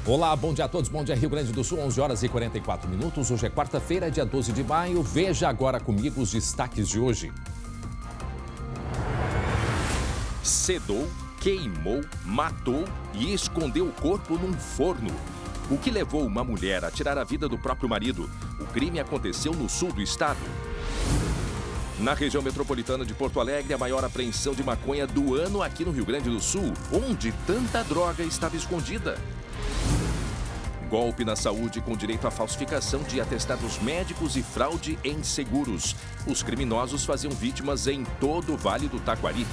Olá, bom dia a todos, bom dia Rio Grande do Sul, 11 horas e 44 minutos. Hoje é quarta-feira, dia 12 de maio. Veja agora comigo os destaques de hoje. Sedou, queimou, matou e escondeu o corpo num forno. O que levou uma mulher a tirar a vida do próprio marido? O crime aconteceu no sul do estado. Na região metropolitana de Porto Alegre, a maior apreensão de maconha do ano aqui no Rio Grande do Sul. Onde tanta droga estava escondida? Golpe na saúde com direito à falsificação de atestados médicos e fraude em seguros. Os criminosos faziam vítimas em todo o Vale do Taquari.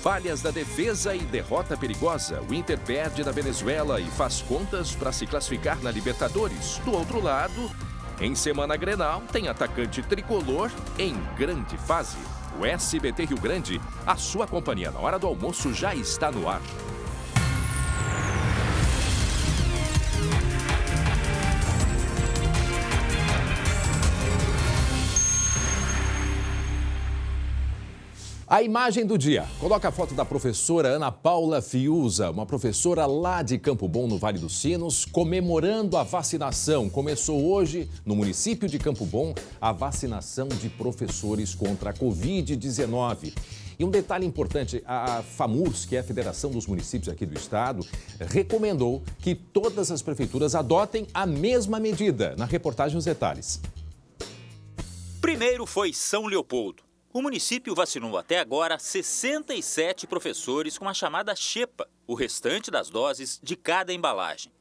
Falhas da defesa e derrota perigosa. O Inter perde da Venezuela e faz contas para se classificar na Libertadores. Do outro lado, em semana Grenal, tem atacante tricolor em grande fase. O SBT Rio Grande, a sua companhia na hora do almoço já está no ar. A imagem do dia. Coloca a foto da professora Ana Paula Fiuza, uma professora lá de Campo Bom, no Vale dos Sinos, comemorando a vacinação. Começou hoje, no município de Campo Bom, a vacinação de professores contra a Covid-19. E um detalhe importante, a FAMURS, que é a Federação dos Municípios aqui do estado, recomendou que todas as prefeituras adotem a mesma medida. Na reportagem, os detalhes. Primeiro foi São Leopoldo. O município vacinou até agora 67 professores com a chamada xepa, o restante das doses de cada embalagem.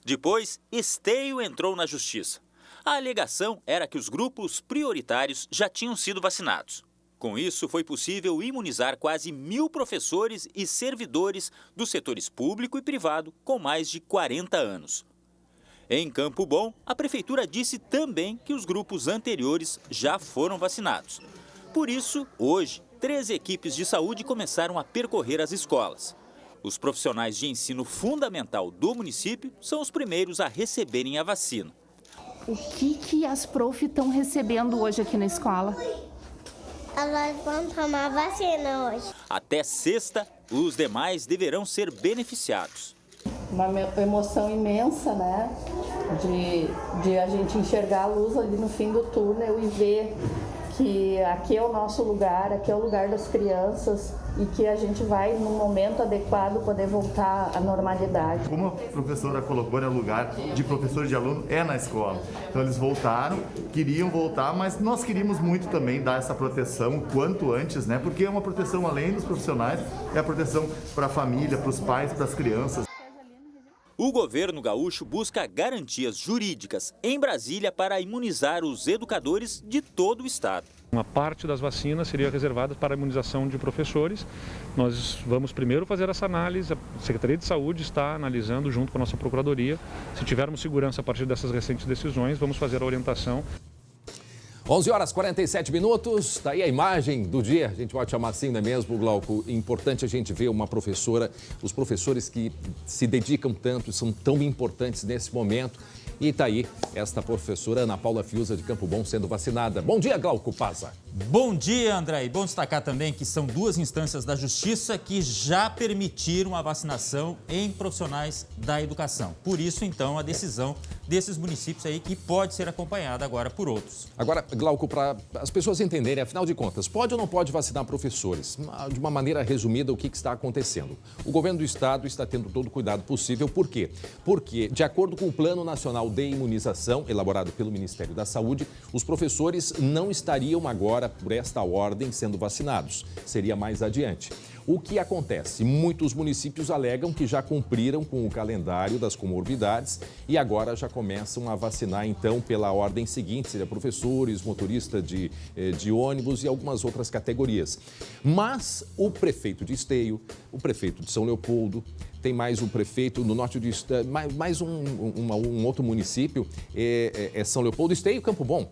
Depois, Esteio entrou na justiça. A alegação era que os grupos prioritários já tinham sido vacinados. Com isso, foi possível imunizar quase 1.000 professores e servidores dos setores público e privado com mais de 40 anos. Em Campo Bom, a prefeitura disse também que os grupos anteriores já foram vacinados. Por isso, hoje, 3 equipes de saúde começaram a percorrer as escolas. Os profissionais de ensino fundamental do município são os primeiros a receberem a vacina. O que as prof estão recebendo hoje aqui na escola? Elas vão tomar vacina hoje. Até sexta, os demais deverão ser beneficiados. Uma emoção imensa, né? De a gente enxergar a luz ali no fim do túnel e ver que aqui é o nosso lugar, aqui é o lugar das crianças e que a gente vai, no momento adequado, poder voltar à normalidade. Como a professora colocou, né, o lugar de professor e de aluno é na escola. Então eles voltaram, queriam voltar, mas nós queríamos muito também dar essa proteção o quanto antes, né? Porque é uma proteção além dos profissionais, é a proteção para a família, para os pais, para as crianças. O governo gaúcho busca garantias jurídicas em Brasília para imunizar os educadores de todo o estado. Uma parte das vacinas seria reservada para a imunização de professores. Nós vamos primeiro fazer essa análise, a Secretaria de Saúde está analisando junto com a nossa Procuradoria. Se tivermos segurança a partir dessas recentes decisões, vamos fazer a orientação. 11 horas 47 minutos, tá aí a imagem do dia, a gente pode chamar assim, não é mesmo, Glauco? Importante a gente ver uma professora, os professores que se dedicam tanto, são tão importantes nesse momento. E tá aí esta professora Ana Paula Fiuza de Campo Bom sendo vacinada. Bom dia, Glauco Pazza. Bom dia, André. E bom destacar também que são 2 instâncias da Justiça que já permitiram a vacinação em profissionais da educação. Por isso, então, a decisão desses municípios aí que pode ser acompanhada agora por outros. Agora, Glauco, para as pessoas entenderem, afinal de contas, pode ou não pode vacinar professores? De uma maneira resumida, o que está acontecendo? O governo do estado está tendo todo o cuidado possível. Por quê? Porque, de acordo com o Plano Nacional de Imunização, elaborado pelo Ministério da Saúde, os professores não estariam agora, por esta ordem, sendo vacinados. Seria mais adiante. O que acontece? Muitos municípios alegam que já cumpriram com o calendário das comorbidades e agora já começam a vacinar, então, pela ordem seguinte, seria professores, motorista de ônibus e algumas outras categorias. Mas o prefeito de Esteio, o prefeito de São Leopoldo, tem mais um prefeito no norte do estado, mais um outro município, é São Leopoldo, Esteio e Campo Bom.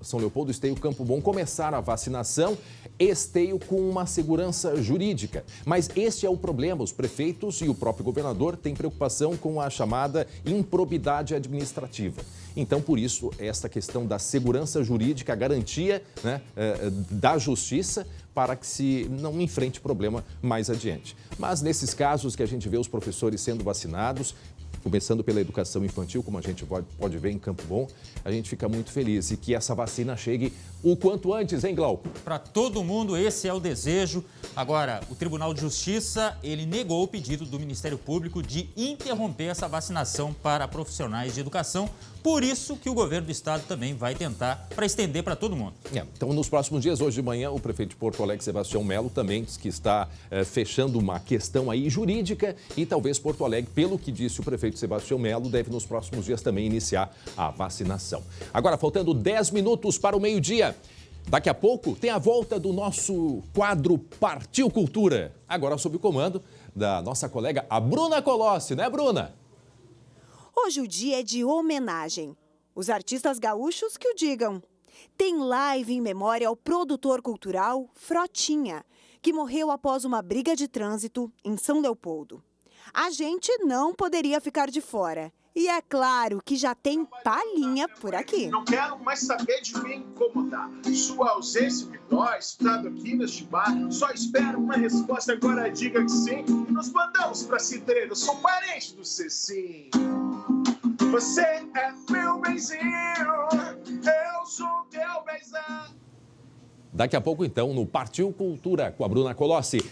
São Leopoldo, Esteio, Campo Bom começaram a vacinação, Esteio com uma segurança jurídica. Mas este é o problema, os prefeitos e o próprio governador têm preocupação com a chamada improbidade administrativa. Então, por isso, esta questão da segurança jurídica, a garantia, né, da justiça, para que se não enfrente problema mais adiante. Mas nesses casos que a gente vê os professores sendo vacinados, começando pela educação infantil, como a gente pode ver em Campo Bom, a gente fica muito feliz e que essa vacina chegue o quanto antes, hein, Glauco? Para todo mundo, esse é o desejo. Agora, o Tribunal de Justiça, ele negou o pedido do Ministério Público de interromper essa vacinação para profissionais de educação. Por isso que o governo do estado também vai tentar para estender para todo mundo. Então, nos próximos dias, hoje de manhã, o prefeito de Porto Alegre, Sebastião Melo, também diz que está fechando uma questão aí jurídica e talvez Porto Alegre, pelo que disse o prefeito Sebastião Melo, deve nos próximos dias também iniciar a vacinação. Agora, faltando 10 minutos para o meio-dia. Daqui a pouco tem a volta do nosso quadro Partiu Cultura. Agora sob o comando da nossa colega, a Bruna Colossi, né, Bruna? Hoje o dia é de homenagem. Os artistas gaúchos que o digam. Tem live em memória ao produtor cultural Frotinha, que morreu após uma briga de trânsito em São Leopoldo. A gente não poderia ficar de fora. E é claro que já tem palhinha por aqui. Não quero mais saber de me incomodar. Sua ausência me dói, estando aqui neste bar. Só espero uma resposta, agora diga que sim. E nos mandamos pra Cidreira, eu sou parente do Cecim. Você é meu benzinho, eu sou teu benzão. Daqui a pouco, então, no Partiu Cultura com a Bruna Colossi.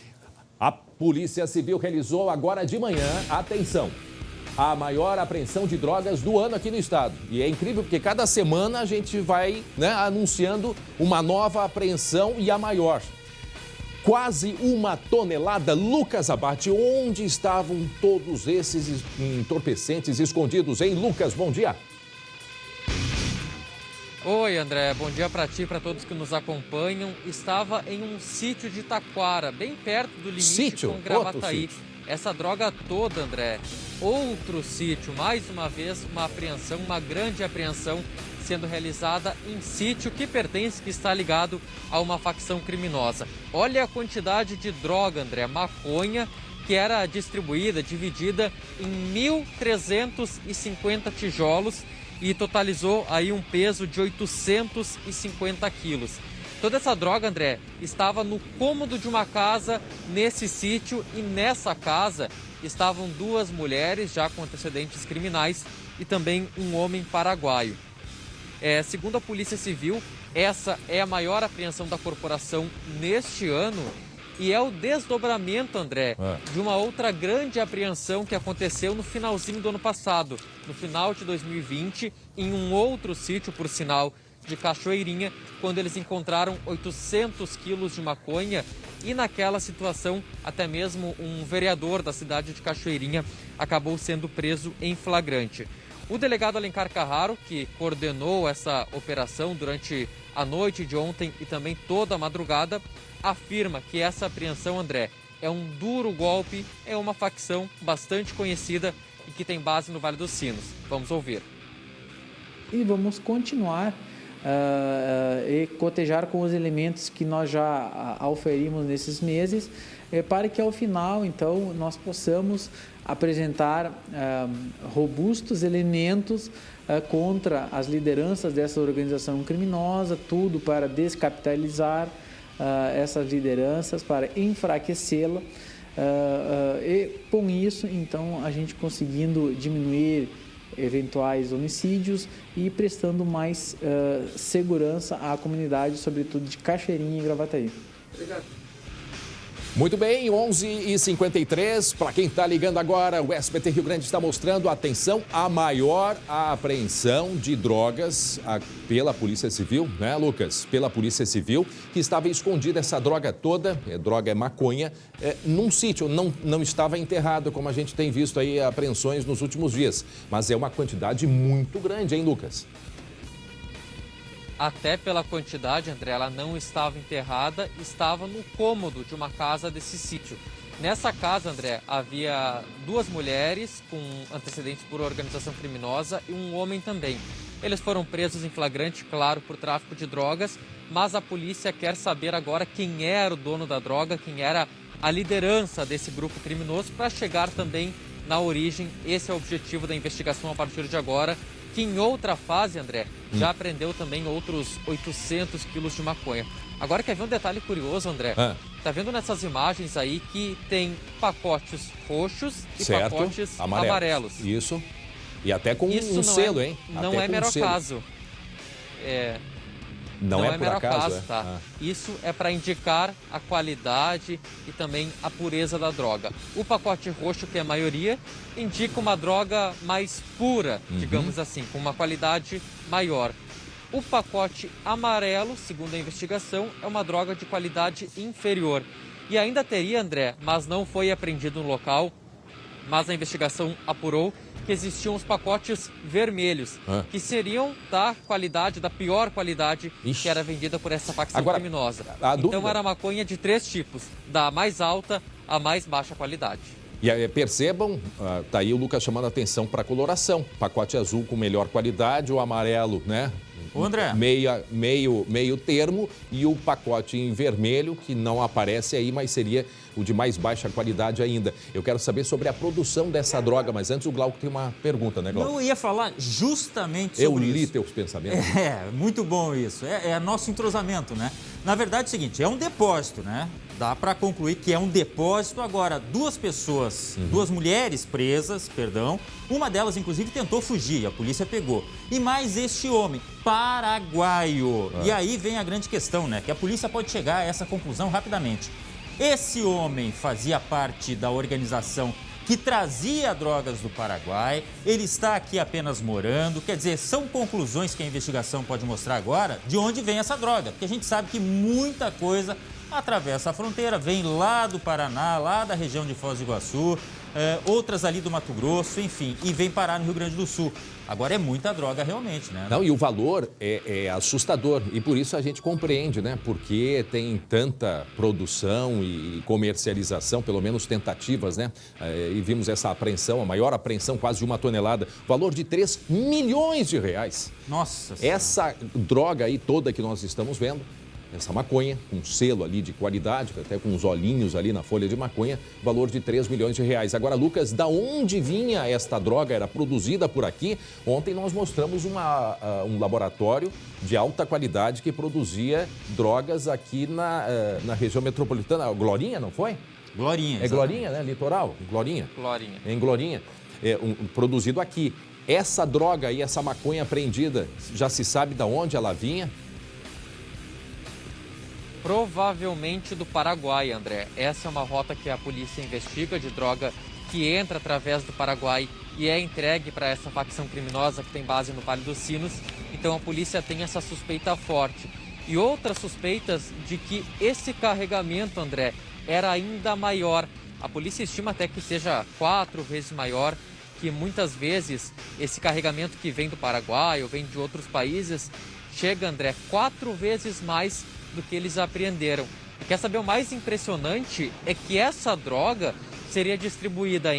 A Polícia Civil realizou agora de manhã, atenção, a maior apreensão de drogas do ano aqui no estado. E é incrível porque cada semana a gente vai, né, anunciando uma nova apreensão e a maior. Quase 1 tonelada. Lucas Abate, onde estavam todos esses entorpecentes escondidos, hein? Lucas, bom dia. Oi, André. Bom dia para ti e para todos que nos acompanham. Estava em um sítio de Taquara, bem perto do limite com Gravataí. Essa droga toda, André. Outro sítio, mais uma vez, uma apreensão, uma grande apreensão sendo realizada em sítio que pertence, que está ligado a uma facção criminosa. Olha a quantidade de droga, André, maconha, que era distribuída, dividida em 1.350 tijolos e totalizou aí um peso de 850 quilos. Toda essa droga, André, estava no cômodo de uma casa nesse sítio e nessa casa estavam 2 mulheres já com antecedentes criminais e também um homem paraguaio. Segundo a Polícia Civil, essa é a maior apreensão da corporação neste ano e é o desdobramento, André, de uma outra grande apreensão que aconteceu no finalzinho do ano passado, no final de 2020, em um outro sítio, por sinal, de Cachoeirinha, quando eles encontraram 800 quilos de maconha e naquela situação até mesmo um vereador da cidade de Cachoeirinha acabou sendo preso em flagrante. O delegado Alencar Carraro, que coordenou essa operação durante a noite de ontem e também toda a madrugada, afirma que essa apreensão, André, é um duro golpe, é uma facção bastante conhecida e que tem base no Vale dos Sinos. Vamos ouvir. E vamos continuar e cotejar com os elementos que nós já auferimos nesses meses, para que ao final, então, nós possamos apresentar robustos elementos contra as lideranças dessa organização criminosa, tudo para descapitalizar essas lideranças, para enfraquecê-la e com isso, então, a gente conseguindo diminuir eventuais homicídios e prestando mais segurança à comunidade, sobretudo de Cachoeirinha e Gravataí. Obrigado. Muito bem, 11h53. Para quem está ligando agora, o SBT Rio Grande está mostrando, atenção, a maior apreensão de drogas pela Polícia Civil, né, Lucas? Pela Polícia Civil, que estava escondida essa droga toda, droga é maconha, num sítio, não estava enterrada, como a gente tem visto aí apreensões nos últimos dias. Mas é uma quantidade muito grande, hein, Lucas? Até pela quantidade, André, ela não estava enterrada, estava no cômodo de uma casa desse sítio. Nessa casa, André, havia 2 mulheres com antecedentes por organização criminosa e um homem também. Eles foram presos em flagrante, claro, por tráfico de drogas, mas a polícia quer saber agora quem era o dono da droga, quem era a liderança desse grupo criminoso, para chegar também na origem. Esse é o objetivo da investigação a partir de agora, que em outra fase, André, já apreendeu também outros 800 quilos de maconha. Agora quer ver um detalhe curioso, André? Tá vendo nessas imagens aí que tem pacotes roxos e pacotes amarelos. Isso. E até com um selo, hein? Não é mero acaso. Não é mero acaso, tá? Isso é para indicar a qualidade e também a pureza da droga. O pacote roxo, que é a maioria, indica uma droga mais pura, digamos assim, com uma qualidade maior. O pacote amarelo, segundo a investigação, é uma droga de qualidade inferior. E ainda teria, André, mas não foi apreendido no local, mas a investigação apurou que existiam os pacotes vermelhos, que seriam da qualidade, da pior qualidade, que era vendida por essa facção criminosa. Então era maconha de 3 tipos, da mais alta à mais baixa qualidade. E percebam, tá aí o Lucas chamando a atenção para a coloração. Pacote azul com melhor qualidade, o amarelo, né? Ô, André. Meio termo, e o pacote em vermelho, que não aparece aí, mas seria o de mais baixa qualidade ainda. Eu quero saber sobre a produção dessa droga, mas antes o Glauco tem uma pergunta, né, Glauco? Eu ia falar justamente sobre isso. Eu li teus pensamentos. Muito bom isso. É nosso entrosamento, né? Na verdade é o seguinte, é um depósito, né? Dá para concluir que é um depósito. Agora, duas mulheres presas, uma delas inclusive tentou fugir, a polícia pegou. E mais este homem, paraguaio. E aí vem a grande questão, né? Que a polícia pode chegar a essa conclusão rapidamente. Esse homem fazia parte da organização que trazia drogas do Paraguai, ele está aqui apenas morando, quer dizer, são conclusões que a investigação pode mostrar agora de onde vem essa droga, porque a gente sabe que muita coisa atravessa a fronteira, vem lá do Paraná, lá da região de Foz do Iguaçu, outras ali do Mato Grosso, enfim, e vem parar no Rio Grande do Sul. Agora é muita droga realmente, né? Não, e o valor é assustador, e por isso a gente compreende, né? Porque tem tanta produção e comercialização, pelo menos tentativas, né? E vimos essa apreensão, a maior apreensão, quase de 1 tonelada, valor de 3 milhões de reais. Nossa! Essa droga aí toda que nós estamos vendo, essa maconha, com selo ali de qualidade, até com os olhinhos ali na folha de maconha, valor de 3 milhões de reais. Agora, Lucas, da onde vinha esta droga? Era produzida por aqui? Ontem nós mostramos um laboratório de alta qualidade que produzia drogas aqui na região metropolitana. Glorinha, não foi? Glorinha, exatamente. Glorinha, né? Litoral? Glorinha. Em Glorinha. Produzido aqui. Essa droga e essa maconha apreendida, já se sabe de onde ela vinha? Provavelmente do Paraguai, André. Essa é uma rota que a polícia investiga de droga que entra através do Paraguai e é entregue para essa facção criminosa que tem base no Vale dos Sinos. Então a polícia tem essa suspeita forte. E outras suspeitas de que esse carregamento, André, era ainda maior. A polícia estima até que seja 4 vezes maior, que muitas vezes esse carregamento que vem do Paraguai ou vem de outros países chega, André, 4 vezes mais do que eles apreenderam. E quer saber o mais impressionante? É que essa droga seria distribuída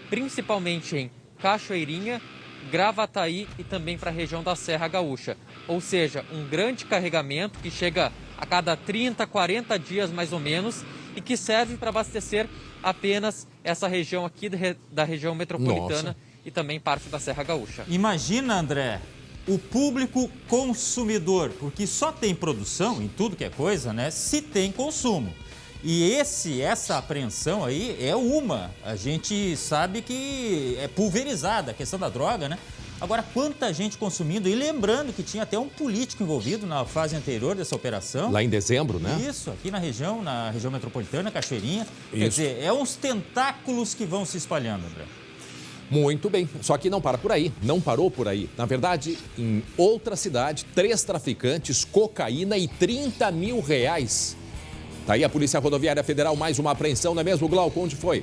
principalmente em Cachoeirinha, Gravataí e também para a região da Serra Gaúcha. Ou seja, um grande carregamento que chega a cada 30, 40 dias mais ou menos e que serve para abastecer apenas essa região aqui da região metropolitana. Nossa. E também parte da Serra Gaúcha. Imagina, André, o público consumidor, porque só tem produção em tudo que é coisa, né? Se tem consumo. E essa apreensão aí é uma. A gente sabe que é pulverizada a questão da droga, né? Agora, quanta gente consumindo, e lembrando que tinha até um político envolvido na fase anterior dessa operação. Lá em dezembro, né? Isso, aqui na região metropolitana, Cachoeirinha. Isso. Quer dizer, é uns tentáculos que vão se espalhando, André. Muito bem, só que não para por aí, não parou por aí. Na verdade, em outra cidade, 3 traficantes, cocaína e 30 mil reais. Tá aí a Polícia Rodoviária Federal, mais uma apreensão, não é mesmo, Glauco? Onde foi?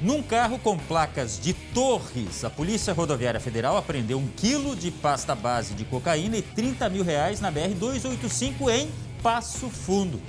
Num carro com placas de Torres, a Polícia Rodoviária Federal apreendeu 1 quilo de pasta base de cocaína e 30 mil reais na BR-285 em Passo Fundo.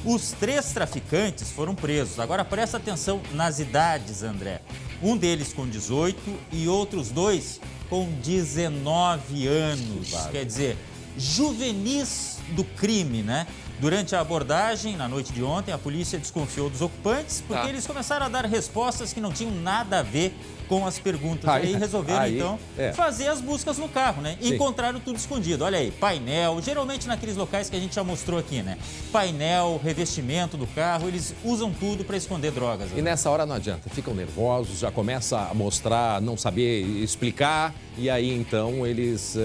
Os 3 traficantes foram presos. Agora presta atenção nas idades, André. Um deles com 18 e outros 2 com 19 anos. Quer dizer, juvenis do crime, né? Durante a abordagem, na noite de ontem, a polícia desconfiou dos ocupantes porque eles começaram a dar respostas que não tinham nada a ver com as perguntas. Aí resolveram, então, fazer as buscas no carro, né? Sim. Encontraram tudo escondido. Olha aí, painel, geralmente naqueles locais que a gente já mostrou aqui, né? Painel, revestimento do carro, eles usam tudo para esconder drogas. E nessa hora não adianta, ficam nervosos, já começa a mostrar, não saber explicar, e aí então eles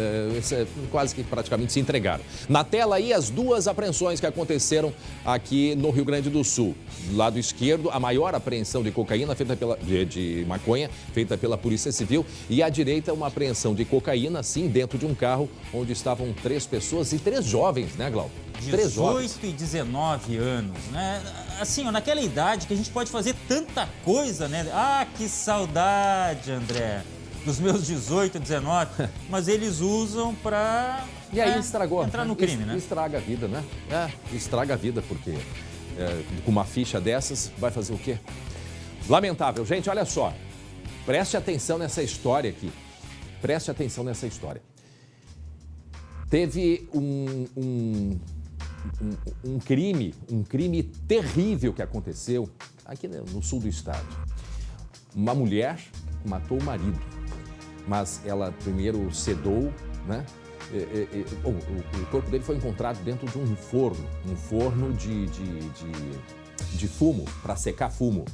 quase que praticamente se entregaram. Na tela aí as duas apreensões que aconteceram aqui no Rio Grande do Sul. Do lado esquerdo, a maior apreensão de cocaína de maconha feita pela Polícia Civil, e à direita uma apreensão de cocaína, sim, dentro de um carro onde estavam 3 pessoas e 3 jovens, né, Glauco? 18 e 19 anos, né? Assim, ó, naquela idade que a gente pode fazer tanta coisa, né? Ah, que saudade, André, dos meus 18, 19. Mas eles usam pra... E aí estragou. Entrar no crime, né? Estraga a vida, né? Estraga a vida, porque com uma ficha dessas, vai fazer o quê? Lamentável. Gente, olha só. Preste atenção nessa história aqui. Preste atenção nessa história. Teve um crime terrível que aconteceu aqui no sul do estado. Uma mulher matou o marido, mas ela primeiro sedou, né? O corpo dele foi encontrado dentro de um forno de fumo, para secar fumo.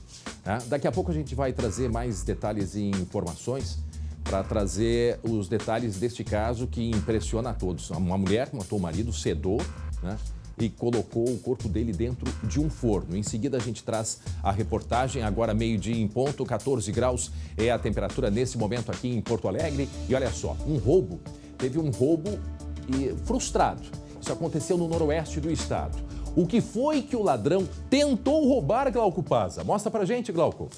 Né? Daqui a pouco a gente vai trazer mais detalhes e informações para trazer os detalhes deste caso que impressiona a todos. Uma mulher que matou o marido, sedou, né? E colocou o corpo dele dentro de um forno. Em seguida a gente traz a reportagem, agora meio-dia em ponto, 14 graus é a temperatura nesse momento aqui em Porto Alegre. E olha só, teve um roubo frustrado. Isso aconteceu no noroeste do estado. O que foi que o ladrão tentou roubar, Glauco Paza? Mostra pra gente, Glauco.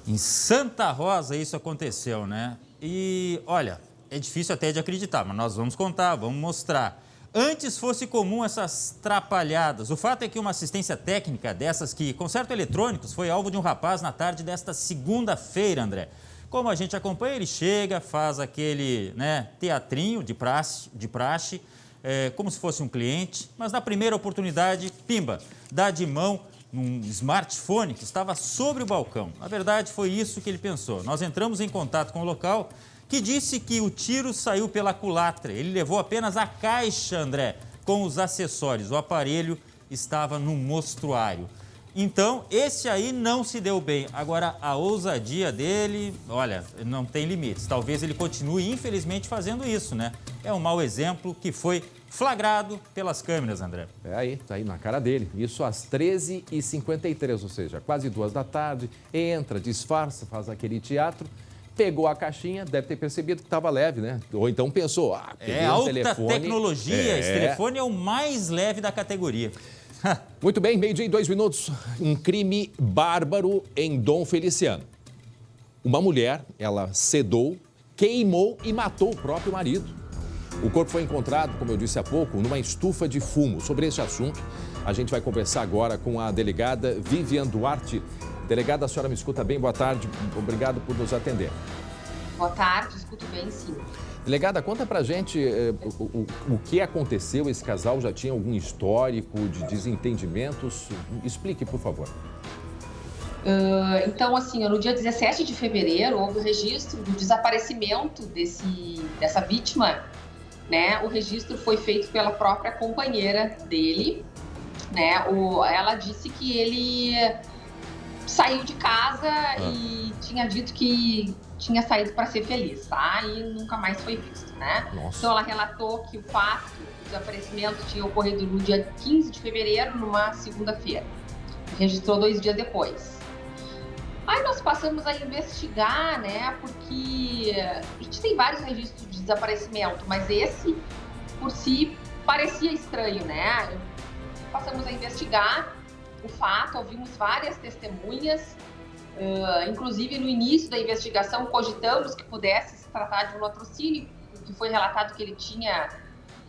Em Santa Rosa isso aconteceu, né? E, olha, é difícil até de acreditar, mas nós vamos contar, vamos mostrar. Antes fosse comum essas trapalhadas. O fato é que uma assistência técnica dessas que consertam eletrônicos foi alvo de um rapaz na tarde desta segunda-feira, André. Como a gente acompanha, ele chega, faz aquele, né, teatrinho de praxe, como se fosse um cliente, mas na primeira oportunidade, pimba, dá de mão num smartphone que estava sobre o balcão. Na verdade, foi isso que ele pensou. Nós entramos em contato com o local, que disse que o tiro saiu pela culatra. Ele levou apenas a caixa, André, com os acessórios. O aparelho estava no mostruário. Então, esse aí não se deu bem. Agora, a ousadia dele, olha, não tem limites. Talvez ele continue, infelizmente, fazendo isso, né? É um mau exemplo que foi flagrado pelas câmeras, André. Tá aí na cara dele. Isso às 13h53, ou seja, quase 2 da tarde. Entra, disfarça, faz aquele teatro. Pegou a caixinha, deve ter percebido que estava leve, né? Ou então pensou, peguei um alta telefone. Tecnologia, esse telefone é o mais leve da categoria. Muito bem, meio-dia e 2 minutos. Um crime bárbaro em Dom Feliciano. Uma mulher, ela sedou, queimou e matou o próprio marido. O corpo foi encontrado, como eu disse há pouco, numa estufa de fumo. Sobre esse assunto, a gente vai conversar agora com a delegada Vivian Duarte. Delegada, a senhora me escuta bem? Boa tarde, obrigado por nos atender. Boa tarde, escuto bem, sim. Delegada, conta pra gente o que aconteceu. Esse casal já tinha algum histórico de desentendimentos? Explique, por favor. Então, assim, no dia 17 de fevereiro, houve o registro do desaparecimento dessa vítima, né? O registro foi feito pela própria companheira dele, né? Ela disse que ele saiu de casa e tinha dito que tinha saído para ser feliz, tá? E nunca mais foi visto, né? Nossa. Então ela relatou que o fato do desaparecimento tinha ocorrido no dia 15 de fevereiro, numa segunda-feira. Registrou 2 dias depois. Aí nós passamos a investigar, né? Porque a gente tem vários registros de desaparecimento, mas esse, por si, parecia estranho, né? Passamos a investigar o fato, ouvimos várias testemunhas. Inclusive, no início da investigação, cogitamos que pudesse se tratar de um latrocínio, que foi relatado que ele tinha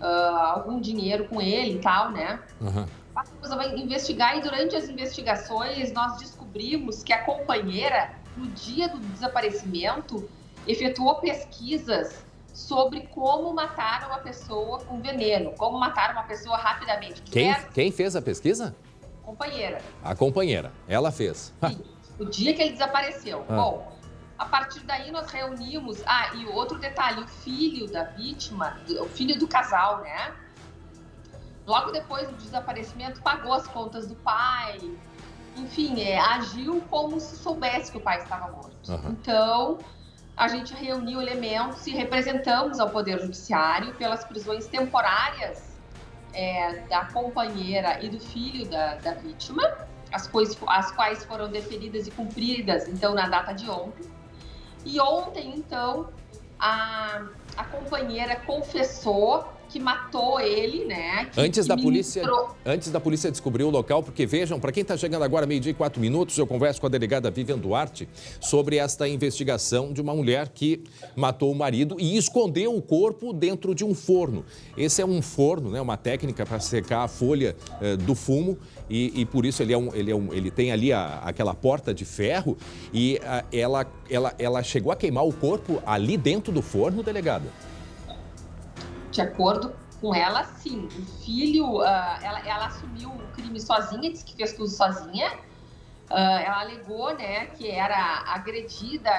algum dinheiro com ele e tal, né? Uhum. Passamos a investigar e durante as investigações nós descobrimos que a companheira, no dia do desaparecimento, efetuou pesquisas sobre como matar uma pessoa com veneno, como matar uma pessoa rapidamente. Quem fez a pesquisa? Companheira. A companheira. Ela fez. Sim, o dia que ele desapareceu. Bom, a partir daí nós reunimos... e outro detalhe, o filho da vítima, o filho do casal, né? Logo depois do desaparecimento, pagou as contas do pai. Enfim, agiu como se soubesse que o pai estava morto. Então, a gente reuniu elementos e representamos ao Poder Judiciário pelas prisões temporárias da companheira e do filho da vítima, as quais foram deferidas e cumpridas, então, na data de ontem. E ontem, então, a companheira confessou que matou ele, né? Antes da polícia descobrir o local, porque vejam, para quem está chegando agora, 12:04, eu converso com a delegada Vivian Duarte sobre esta investigação de uma mulher que matou o marido e escondeu o corpo dentro de um forno. Esse é um forno, né? Uma técnica para secar a folha do fumo e por isso ele tem ali aquela porta de ferro e ela chegou a queimar o corpo ali dentro do forno, delegada? De acordo com ela, sim. O filho, ela assumiu o crime sozinha, disse que fez tudo sozinha. Ela alegou, né, que era agredida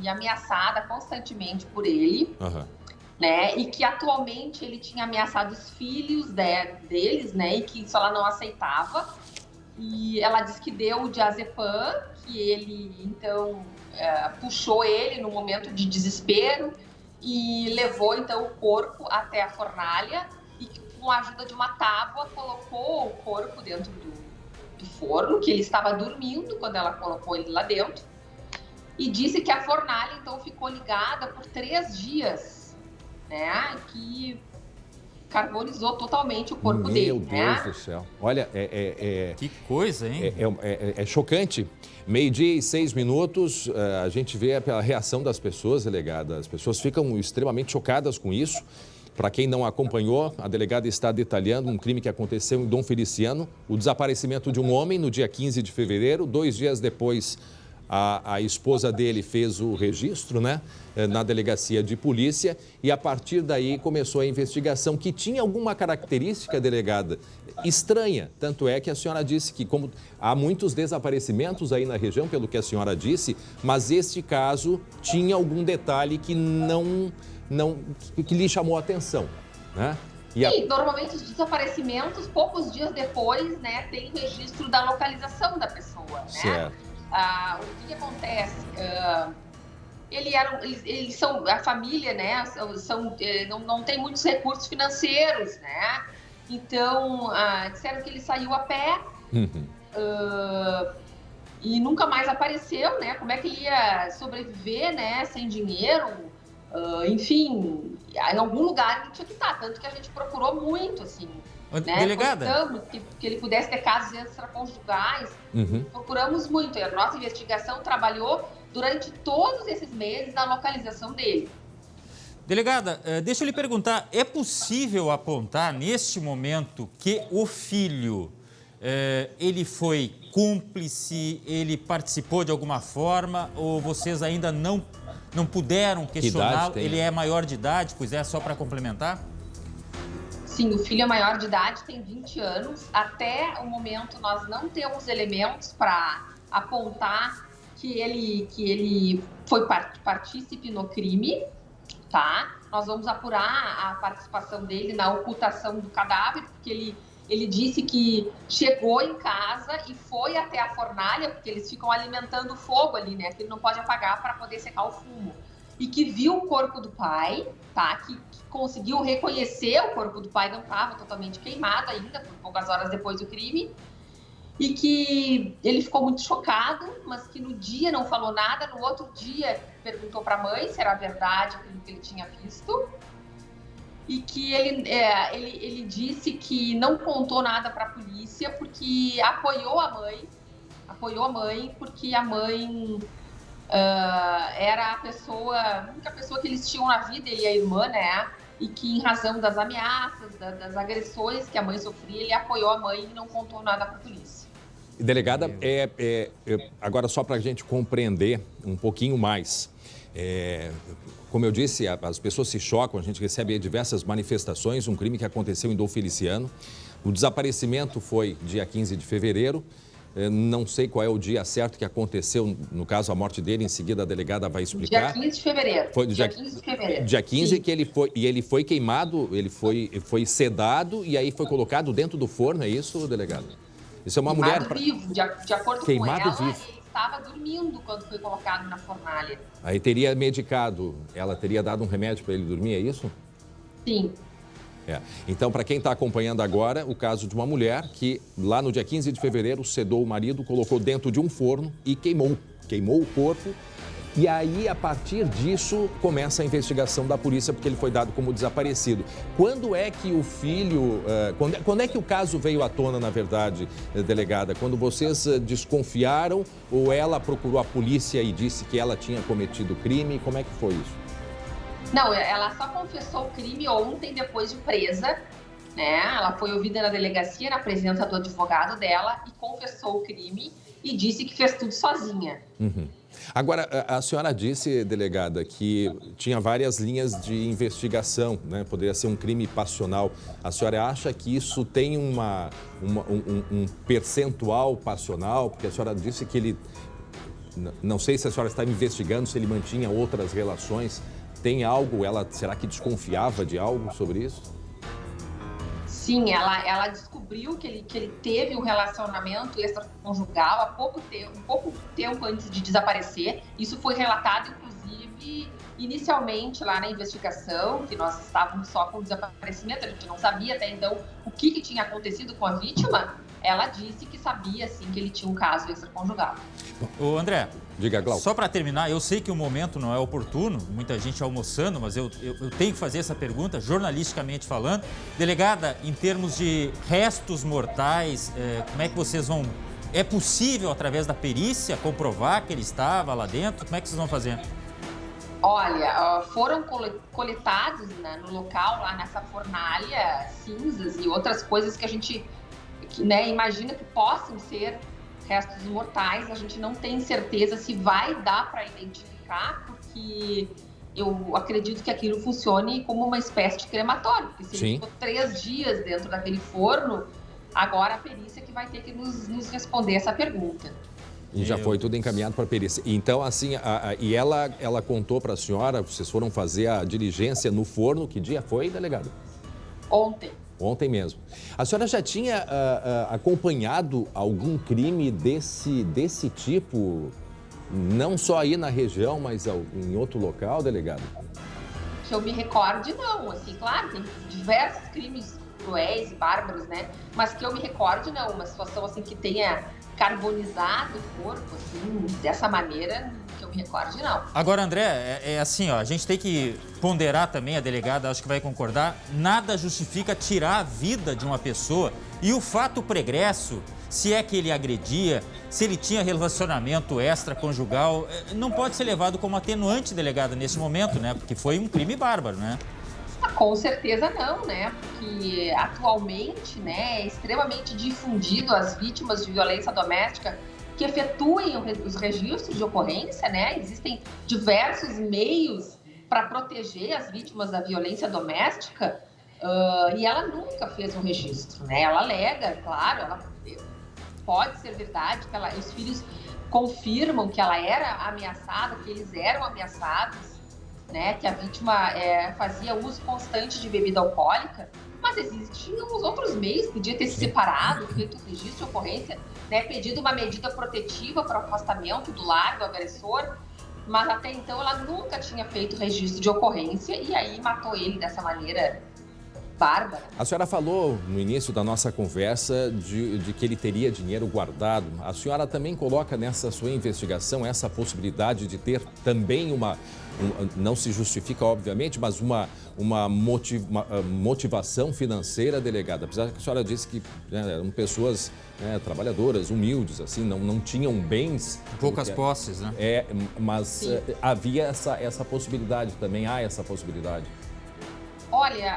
e ameaçada constantemente por ele, né, e que atualmente ele tinha ameaçado os filhos deles, né, e que isso ela não aceitava. E ela disse que deu o diazepam, que ele, então, puxou ele no momento de desespero, e levou, então, o corpo até a fornalha e, com a ajuda de uma tábua, colocou o corpo dentro do forno, que ele estava dormindo quando ela colocou ele lá dentro. E disse que a fornalha, então, ficou ligada por 3 dias, né? Que carbonizou totalmente o corpo dele. Meu Deus do céu. Olha, que coisa, hein? É chocante. 12:06, a gente vê a reação das pessoas, delegada. As pessoas ficam extremamente chocadas com isso. Para quem não acompanhou, a delegada está detalhando um crime que aconteceu em Dom Feliciano, o desaparecimento de um homem no dia 15 de fevereiro. 2 dias depois, a esposa dele fez o registro, né, na delegacia de polícia e a partir daí começou a investigação que tinha alguma característica, delegada, estranha. Tanto é que a senhora disse que como há muitos desaparecimentos aí na região, pelo que a senhora disse, mas este caso tinha algum detalhe que que lhe chamou a atenção, né? Sim, normalmente os desaparecimentos, poucos dias depois, né, tem o registro da localização da pessoa, né? Certo. O que acontece? Eles são a família, né? Não tem muitos recursos financeiros, né? Então disseram que ele saiu a pé e nunca mais apareceu, né? Como é que ele ia sobreviver, né? Sem dinheiro? Enfim, em algum lugar ele tinha que estar, tanto que a gente procurou muito, assim. Né? Delegada? Que ele pudesse ter casos extraconjugais. Procuramos muito. E a nossa investigação trabalhou durante todos esses meses na localização dele. Delegada, deixa eu lhe perguntar, é possível apontar neste momento que o filho, ele foi cúmplice, ele participou de alguma forma ou vocês ainda não puderam questioná-lo? Ele é maior de idade, pois é, só para complementar? Sim, o filho é maior de idade, tem 20 anos. Até o momento, nós não temos elementos para apontar que ele foi partícipe no crime, tá? Nós vamos apurar a participação dele na ocultação do cadáver, porque ele disse que chegou em casa e foi até a fornalha, porque eles ficam alimentando o fogo ali, né? Que ele não pode apagar para poder secar o fumo. E que viu o corpo do pai, tá? Que conseguiu reconhecer o corpo do pai, não estava totalmente queimado ainda, por poucas horas depois do crime. E que ele ficou muito chocado, mas que no dia não falou nada. No outro dia perguntou para a mãe se era verdade aquilo que ele tinha visto. E que ele disse que não contou nada para a polícia porque apoiou a mãe porque a mãe era a única pessoa que eles tinham na vida, ele e a irmã, né? E que em razão das ameaças, das agressões que a mãe sofria, ele apoiou a mãe e não contou nada para a polícia. Delegada, agora só para a gente compreender um pouquinho mais. Como eu disse, as pessoas se chocam, a gente recebe diversas manifestações, um crime que aconteceu em Dom Feliciano. O desaparecimento foi dia 15 de fevereiro. Não sei qual é o dia certo que aconteceu, no caso, a morte dele. Em seguida, a delegada vai explicar. Dia 15 de fevereiro. Foi dia 15 de fevereiro. Dia 15 Sim. que ele foi queimado, ele foi sedado e aí foi colocado dentro do forno, é isso, delegado? Isso é uma queimado mulher... vivo, de acordo queimado com ela, vivo. ele estava dormindo quando foi colocado na fornalha. Aí teria medicado, ela teria dado um remédio para ele dormir, é isso? Sim. Então, para quem está acompanhando agora, o caso de uma mulher que lá no dia 15 de fevereiro sedou o marido, colocou dentro de um forno e queimou o corpo. E aí, a partir disso, começa a investigação da polícia, porque ele foi dado como desaparecido. Quando é que o filho... Quando é que o caso veio à tona, na verdade, delegada? Quando vocês desconfiaram ou ela procurou a polícia e disse que ela tinha cometido o crime? Como é que foi isso? Não, ela só confessou o crime ontem, depois de presa, né? Ela foi ouvida na delegacia, na presença do advogado dela, e confessou o crime e disse que fez tudo sozinha. Uhum. Agora, a senhora disse, delegada, que tinha várias linhas de investigação, né? Poderia ser um crime passional. A senhora acha que isso tem um percentual passional? Porque a senhora disse que ele... Não sei se a senhora está investigando, se ele mantinha outras relações. Tem algo? Será que desconfiava de algo sobre isso? Sim, ela descobriu que ele teve um relacionamento extraconjugal há pouco tempo antes de desaparecer. Isso foi relatado, inclusive, inicialmente lá na investigação, que nós estávamos só com o desaparecimento, a gente não sabia até então o que tinha acontecido com a vítima. Ela disse que sabia, sim, que ele tinha um caso extraconjugal. Ô, André, diga, Glauco. Só para terminar, eu sei que o momento não é oportuno, muita gente almoçando, mas eu tenho que fazer essa pergunta, jornalisticamente falando. Delegada, em termos de restos mortais, como é que vocês vão... É possível, através da perícia, comprovar que ele estava lá dentro? Como é que vocês vão fazer? Olha, foram coletados, né, no local, lá nessa fornalha, cinzas e outras coisas que a gente... né, imagina que possam ser restos mortais. A gente não tem certeza se vai dar para identificar, porque eu acredito que aquilo funcione como uma espécie de crematório, porque se ele ficou 3 dias dentro daquele forno, agora a perícia que vai ter que nos responder essa pergunta. E já foi tudo encaminhado para a perícia. Então, assim, e ela contou para a senhora, vocês foram fazer a diligência no forno, que dia foi, delegado? Ontem. Ontem mesmo. A senhora já tinha acompanhado algum crime desse tipo, não só aí na região, mas em outro local, delegado? Que eu me recorde, não. Assim, claro, tem diversos crimes cruéis e bárbaros, né? Mas que eu me recorde, não. Uma situação assim que tenha carbonizado o corpo, assim, dessa maneira, que eu me recorde, não. Agora, André, é assim, ó, a gente tem que ponderar também, a delegada acho que vai concordar, nada justifica tirar a vida de uma pessoa e o fato pregresso, se é que ele agredia, se ele tinha relacionamento extraconjugal, não pode ser levado como atenuante, delegada, nesse momento, né? Porque foi um crime bárbaro, né? Com certeza não, né? Porque atualmente, né, é extremamente difundido as vítimas de violência doméstica que efetuem os registros de ocorrência, né? Existem diversos meios para proteger as vítimas da violência doméstica e ela nunca fez um registro, né? Ela alega, claro, pode ser verdade que os filhos confirmam que ela era ameaçada, que eles eram ameaçados, né, que a vítima fazia uso constante de bebida alcoólica, mas existiam os outros meios, podia ter se separado, feito o registro de ocorrência, né, pedido uma medida protetiva para o afastamento do lar do agressor, mas até então ela nunca tinha feito registro de ocorrência e aí matou ele dessa maneira bárbara. A senhora falou no início da nossa conversa de que ele teria dinheiro guardado. A senhora também coloca nessa sua investigação essa possibilidade de ter também não se justifica, obviamente, mas uma motivação financeira, delegada. Apesar que a senhora disse que eram pessoas trabalhadoras, humildes, assim, não tinham bens. Poucas posses, né? Mas havia essa possibilidade também, há essa possibilidade. Olha,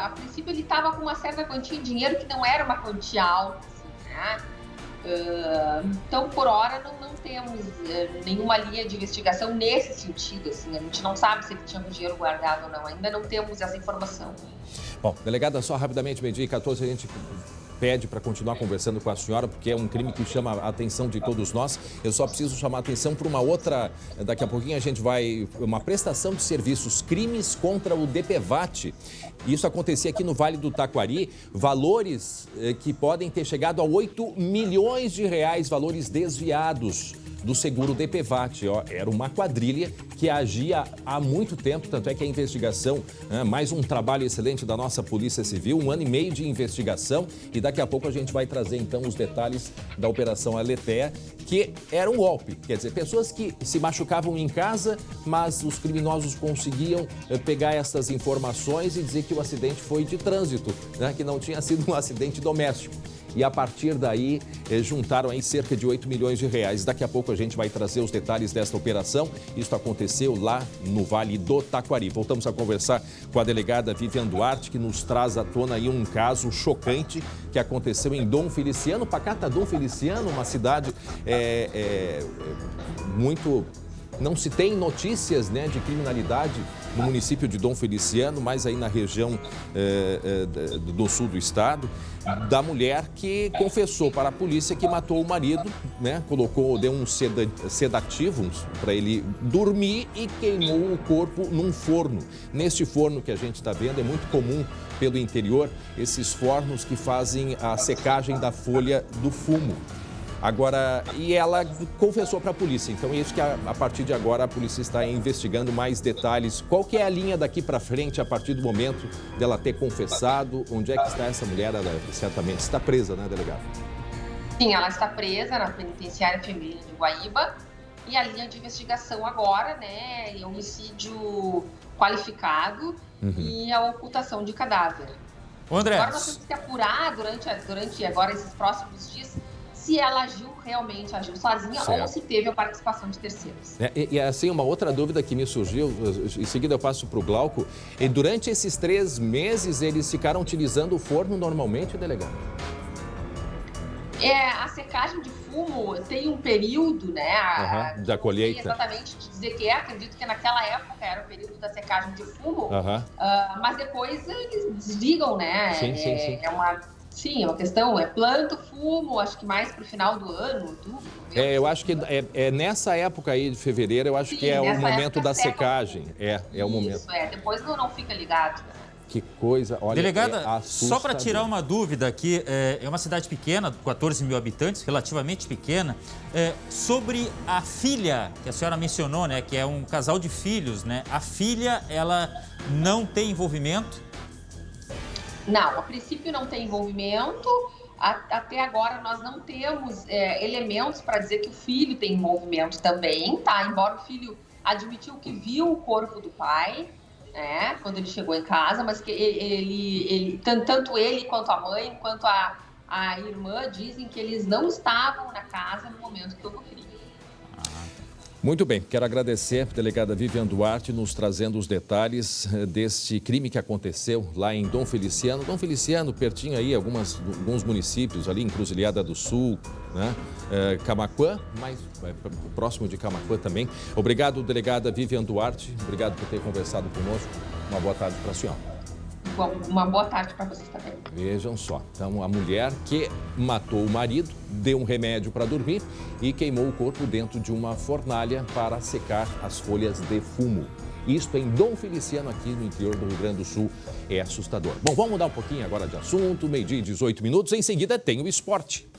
a princípio ele estava com uma certa quantia de dinheiro que não era uma quantia alta, assim, né? Então, por hora, não temos nenhuma linha de investigação nesse sentido. Assim, a gente não sabe se ele tinha o dinheiro guardado ou não. Ainda não temos essa informação. Bom, delegada, só rapidamente, 12h14, a gente pede para continuar conversando com a senhora, porque é um crime que chama a atenção de todos nós. Eu só preciso chamar a atenção para uma outra, daqui a pouquinho a gente vai, uma prestação de serviços, crimes contra o DPVAT. Isso acontecia aqui no Vale do Taquari, valores que podem ter chegado a 8 milhões de reais, valores desviados do seguro DPVAT. Era uma quadrilha que agia há muito tempo, tanto é que a investigação, mais um trabalho excelente da nossa Polícia Civil, 1 ano e meio de investigação, e daqui a pouco a gente vai trazer então os detalhes da Operação Aletheia, que era um golpe, quer dizer, pessoas que se machucavam em casa, mas os criminosos conseguiam pegar essas informações e dizer que o acidente foi de trânsito, né, que não tinha sido um acidente doméstico. E a partir daí, juntaram aí cerca de 8 milhões de reais. Daqui a pouco a gente vai trazer os detalhes desta operação. Isso aconteceu lá no Vale do Taquari. Voltamos a conversar com a delegada Vivian Duarte, que nos traz à tona aí um caso chocante que aconteceu em Dom Feliciano, Pacata Dom Feliciano, uma cidade muito... Não se tem notícias, né, de criminalidade no município de Dom Feliciano, mas aí na região do sul do estado, da mulher que confessou para a polícia que matou o marido, né, deu um sedativo para ele dormir e queimou o corpo num forno. Neste forno que a gente está vendo, é muito comum pelo interior esses fornos que fazem a secagem da folha do fumo. Agora, e ela confessou para a polícia, então é isso que a partir de agora a polícia está investigando mais detalhes. Qual que é a linha daqui para frente a partir do momento dela ter confessado? Onde é que está essa mulher? Ela certamente está presa, né, delegado? Sim, ela está presa na penitenciária feminina de Guaíba e a linha de investigação agora, né, é homicídio qualificado e a ocultação de cadáver. André. Agora nós temos que apurar durante agora esses próximos dias se ela realmente agiu sozinha, certo, ou se teve a participação de terceiros. E assim, uma outra dúvida que me surgiu, em seguida eu passo para o Glauco, e durante esses 3 meses eles ficaram utilizando o forno normalmente, delegado? A secagem de fumo tem um período, né? Da colheita. Não sei exatamente te dizer que acredito que naquela época era o período da secagem de fumo, mas depois eles desligam, né? Sim. Sim, é uma questão, planta o fumo, acho que mais para o final do ano, outubro. Eu acho que é nessa época aí de fevereiro, eu acho que é o momento da secagem. É o momento. Isso, depois não fica ligado. Que coisa, olha, delegada, só para tirar uma dúvida aqui, é uma cidade pequena, 14 mil habitantes, relativamente pequena, sobre a filha, que a senhora mencionou, né, que é um casal de filhos, né, a filha, ela não tem envolvimento? Não, a princípio não tem envolvimento, até agora nós não temos elementos para dizer que o filho tem envolvimento também, tá? Embora o filho admitiu que viu o corpo do pai, né, quando ele chegou em casa, mas que tanto ele quanto a mãe, quanto a irmã dizem que eles não estavam na casa no momento que houve o crime. Muito bem, quero agradecer a delegada Vivian Duarte nos trazendo os detalhes deste crime que aconteceu lá em Dom Feliciano. Dom Feliciano, pertinho aí, alguns municípios ali, Encruzilhada do Sul, né? Camaquã, mais próximo de Camaquã também. Obrigado, delegada Vivian Duarte, obrigado por ter conversado conosco. Uma boa tarde para a senhora. Uma boa tarde para vocês também. Vejam só, então a mulher que matou o marido, deu um remédio para dormir e queimou o corpo dentro de uma fornalha para secar as folhas de fumo. Isto em Dom Feliciano, aqui no interior do Rio Grande do Sul, é assustador. Bom, vamos mudar um pouquinho agora de assunto, 12h18, em seguida tem o esporte.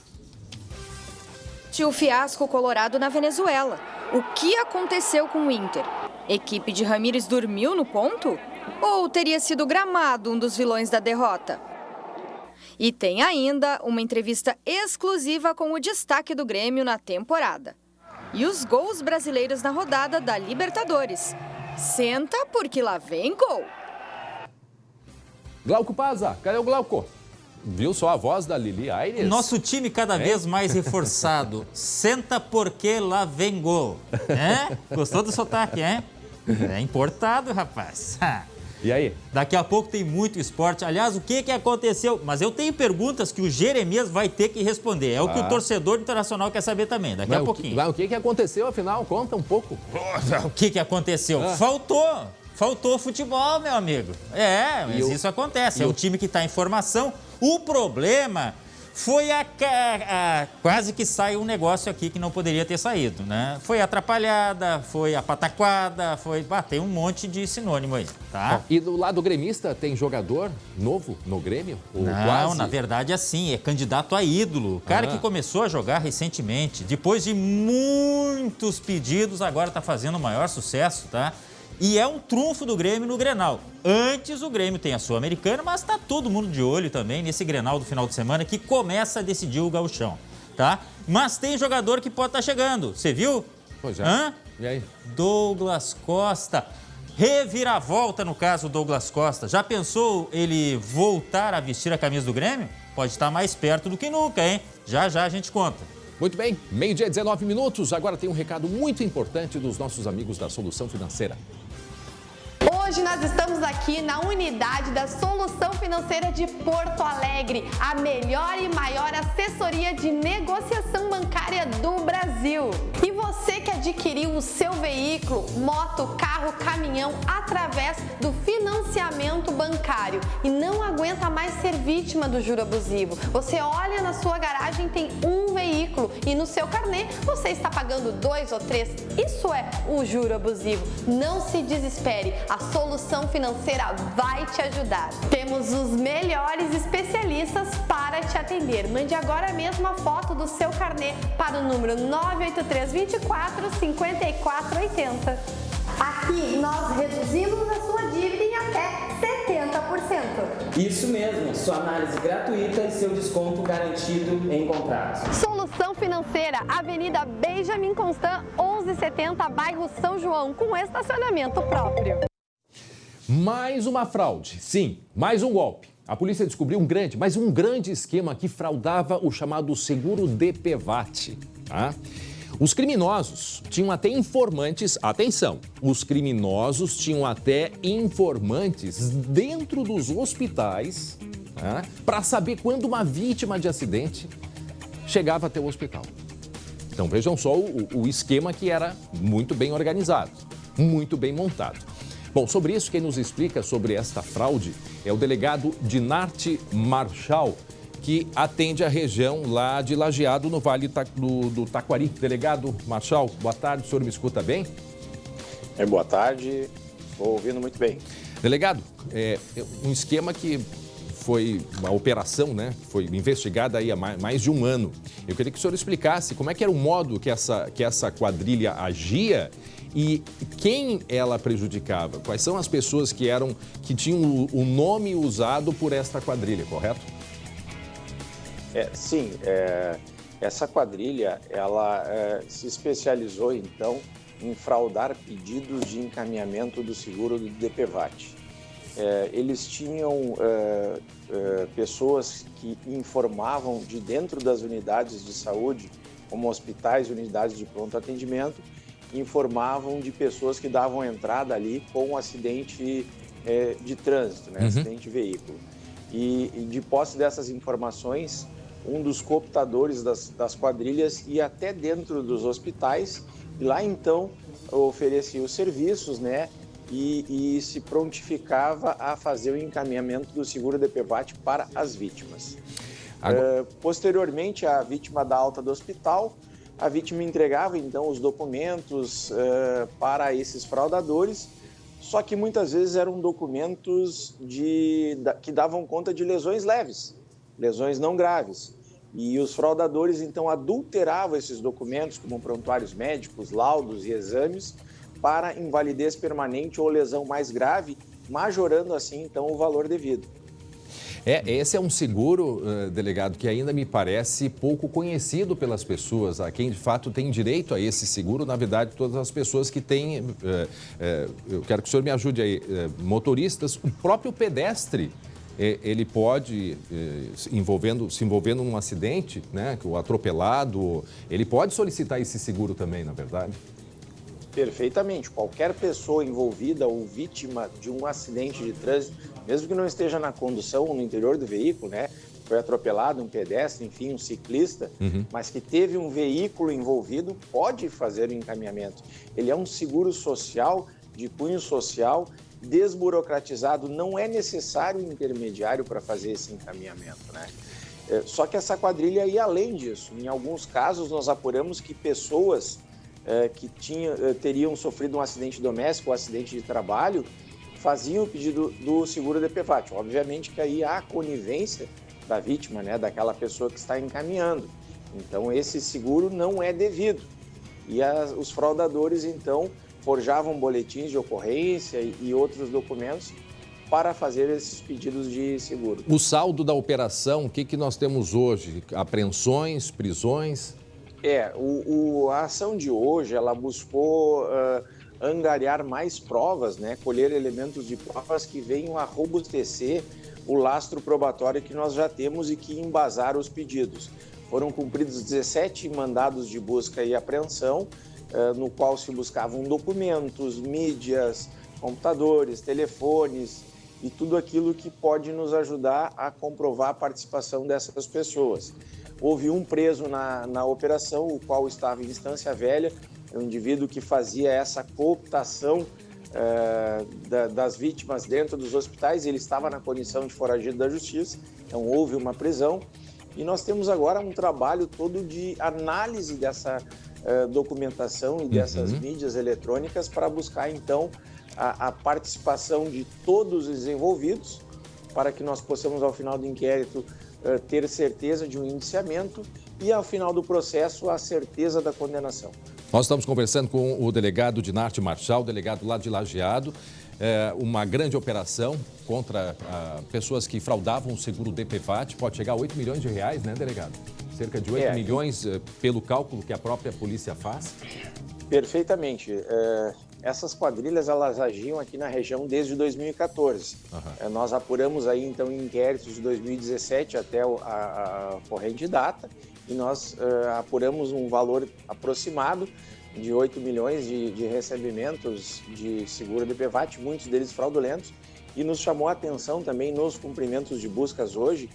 O fiasco colorado na Venezuela. O que aconteceu com o Inter? Equipe de Ramírez dormiu no ponto? Ou teria sido Gramado um dos vilões da derrota? E tem ainda uma entrevista exclusiva com o destaque do Grêmio na temporada. E os gols brasileiros na rodada da Libertadores. Senta porque lá vem gol. Glauco Paza, cadê o Glauco? Viu só a voz da Lili Aires? Nosso time cada vez mais reforçado. Senta porque lá vem gol. Gostou do sotaque, hein? É importado, rapaz. E aí? Daqui a pouco tem muito esporte. Aliás, o que aconteceu? Mas eu tenho perguntas que o Jeremias vai ter que responder. É o que o torcedor internacional quer saber também, daqui a pouquinho. Mas o que aconteceu, afinal? Conta um pouco. O que aconteceu? Faltou futebol, meu amigo. Mas isso acontece. É um time que está em formação. O problema foi quase que saiu um negócio aqui que não poderia ter saído, né? Foi atrapalhada, foi a pataquada, tem um monte de sinônimo aí, tá? E do lado gremista, tem jogador novo no Grêmio? Não, na verdade é candidato a ídolo. O cara que começou a jogar recentemente, depois de muitos pedidos, agora está fazendo o maior sucesso, tá? E é um trunfo do Grêmio no Grenal. Antes o Grêmio tem a Sul-Americana, mas está todo mundo de olho também nesse Grenal do final de semana que começa a decidir o gauchão, tá? Mas tem jogador que pode estar chegando. Você viu? Pois é. E aí? Douglas Costa. Reviravolta no caso Douglas Costa. Já pensou ele voltar a vestir a camisa do Grêmio? Pode estar mais perto do que nunca, hein? Já a gente conta. Muito bem, 12:19. Agora tem um recado muito importante dos nossos amigos da Solução Financeira. Hoje nós estamos aqui na unidade da Solução Financeira de Porto Alegre, a melhor e maior assessoria de negociação bancária do Brasil. E você que adquiriu o seu veículo, moto, carro, caminhão através do financiamento bancário e não aguenta mais ser vítima do juro abusivo. Você olha na sua garagem e tem um veículo e no seu carnê você está pagando 2 ou 3. Isso é o juro abusivo. Não se desespere. A Solução Financeira vai te ajudar. Temos os melhores especialistas para te atender. Mande agora mesmo a foto do seu carnê para o número 983 24 54 80. Aqui nós reduzimos a sua dívida em até 70%. Isso mesmo, sua análise gratuita e seu desconto garantido em contratos. Solução Financeira, Avenida Benjamin Constant, 1170, bairro São João, com estacionamento próprio. Mais uma fraude, sim, mais um golpe. A polícia descobriu um grande esquema que fraudava o chamado seguro DPVAT. Tá? Os criminosos tinham até informantes, atenção, os criminosos tinham até informantes dentro dos hospitais, tá? Para saber quando uma vítima de acidente chegava até o hospital. Então vejam só o esquema que era muito bem organizado, muito bem montado. Bom, sobre isso, quem nos explica sobre esta fraude é o delegado Dinarte Marchal, que atende a região lá de Lajeado, no Vale do Taquari. Delegado Marchal, boa tarde, o senhor me escuta bem? Boa tarde, estou ouvindo muito bem. Delegado, um esquema que foi uma operação, né? Foi investigada aí há mais de um ano. Eu queria que o senhor explicasse como é que era o modo que essa quadrilha agia e quem ela prejudicava. Quais são as pessoas que tinham o nome usado por esta quadrilha, correto? Sim, essa quadrilha ela se especializou então em fraudar pedidos de encaminhamento do seguro do DPVAT. Eles tinham pessoas que informavam de dentro das unidades de saúde, como hospitais e unidades de pronto atendimento, informavam de pessoas que davam entrada ali com um acidente de trânsito, né? Acidente de veículo. E de posse dessas informações, um dos cooptadores das quadrilhas ia até dentro dos hospitais e lá então oferecia os serviços, né? E se prontificava a fazer o encaminhamento do seguro DPVAT para as vítimas. Posteriormente, a vítima da alta do hospital, a vítima entregava então os documentos para esses fraudadores, só que muitas vezes eram documentos que davam conta de lesões leves, lesões não graves. E os fraudadores então adulteravam esses documentos como prontuários médicos, laudos e exames para invalidez permanente ou lesão mais grave, majorando assim então o valor devido. Esse é um seguro, delegado, que ainda me parece pouco conhecido pelas pessoas. A quem de fato tem direito a esse seguro, na verdade, todas as pessoas que têm. Eu quero que o senhor me ajude aí. Motoristas, o próprio pedestre, ele pode, se envolvendo num acidente, né, o atropelado, ele pode solicitar esse seguro também, na verdade? Perfeitamente. Qualquer pessoa envolvida ou vítima de um acidente de trânsito, mesmo que não esteja na condução ou no interior do veículo, né? Foi atropelado, um pedestre, enfim, um ciclista, mas que teve um veículo envolvido, pode fazer o encaminhamento. Ele é um seguro social, de cunho social, desburocratizado, não é necessário intermediário para fazer esse encaminhamento, né? Só que essa quadrilha ia além disso. Em alguns casos, nós apuramos que pessoas que teriam sofrido um acidente doméstico ou acidente de trabalho faziam o pedido do seguro DPVAT. Obviamente que aí há a conivência da vítima, né, daquela pessoa que está encaminhando. Então, esse seguro não é devido. E os fraudadores, então, forjavam boletins de ocorrência e outros documentos para fazer esses pedidos de seguro. O saldo da operação, o que nós temos hoje? Apreensões, prisões? A ação de hoje, ela buscou angariar mais provas, né? Colher elementos de provas que venham a robustecer o lastro probatório que nós já temos e que embasaram os pedidos. Foram cumpridos 17 mandados de busca e apreensão, no qual se buscavam documentos, mídias, computadores, telefones e tudo aquilo que pode nos ajudar a comprovar a participação dessas pessoas. Houve um preso na operação, o qual estava em Estância Velha, um indivíduo que fazia essa cooptação das vítimas dentro dos hospitais. Ele estava na condição de foragido da justiça, então houve uma prisão. E nós temos agora um trabalho todo de análise dessa documentação e dessas mídias eletrônicas para buscar, então, a participação de todos os envolvidos, para que nós possamos, ao final do inquérito, ter certeza de um indiciamento e, ao final do processo, a certeza da condenação. Nós estamos conversando com o delegado Dinarte Marchal, delegado lá de Lajeado. Uma grande operação contra pessoas que fraudavam o seguro DPVAT. Pode chegar a 8 milhões de reais, né, delegado? Cerca de 8 milhões, pelo cálculo que a própria polícia faz? Perfeitamente. Essas quadrilhas, elas agiam aqui na região desde 2014. Nós apuramos aí, então, inquéritos de 2017 até a corrente data, e nós apuramos um valor aproximado de 8 milhões de recebimentos de seguro DPVAT, muitos deles fraudulentos, e nos chamou a atenção também nos cumprimentos de buscas hoje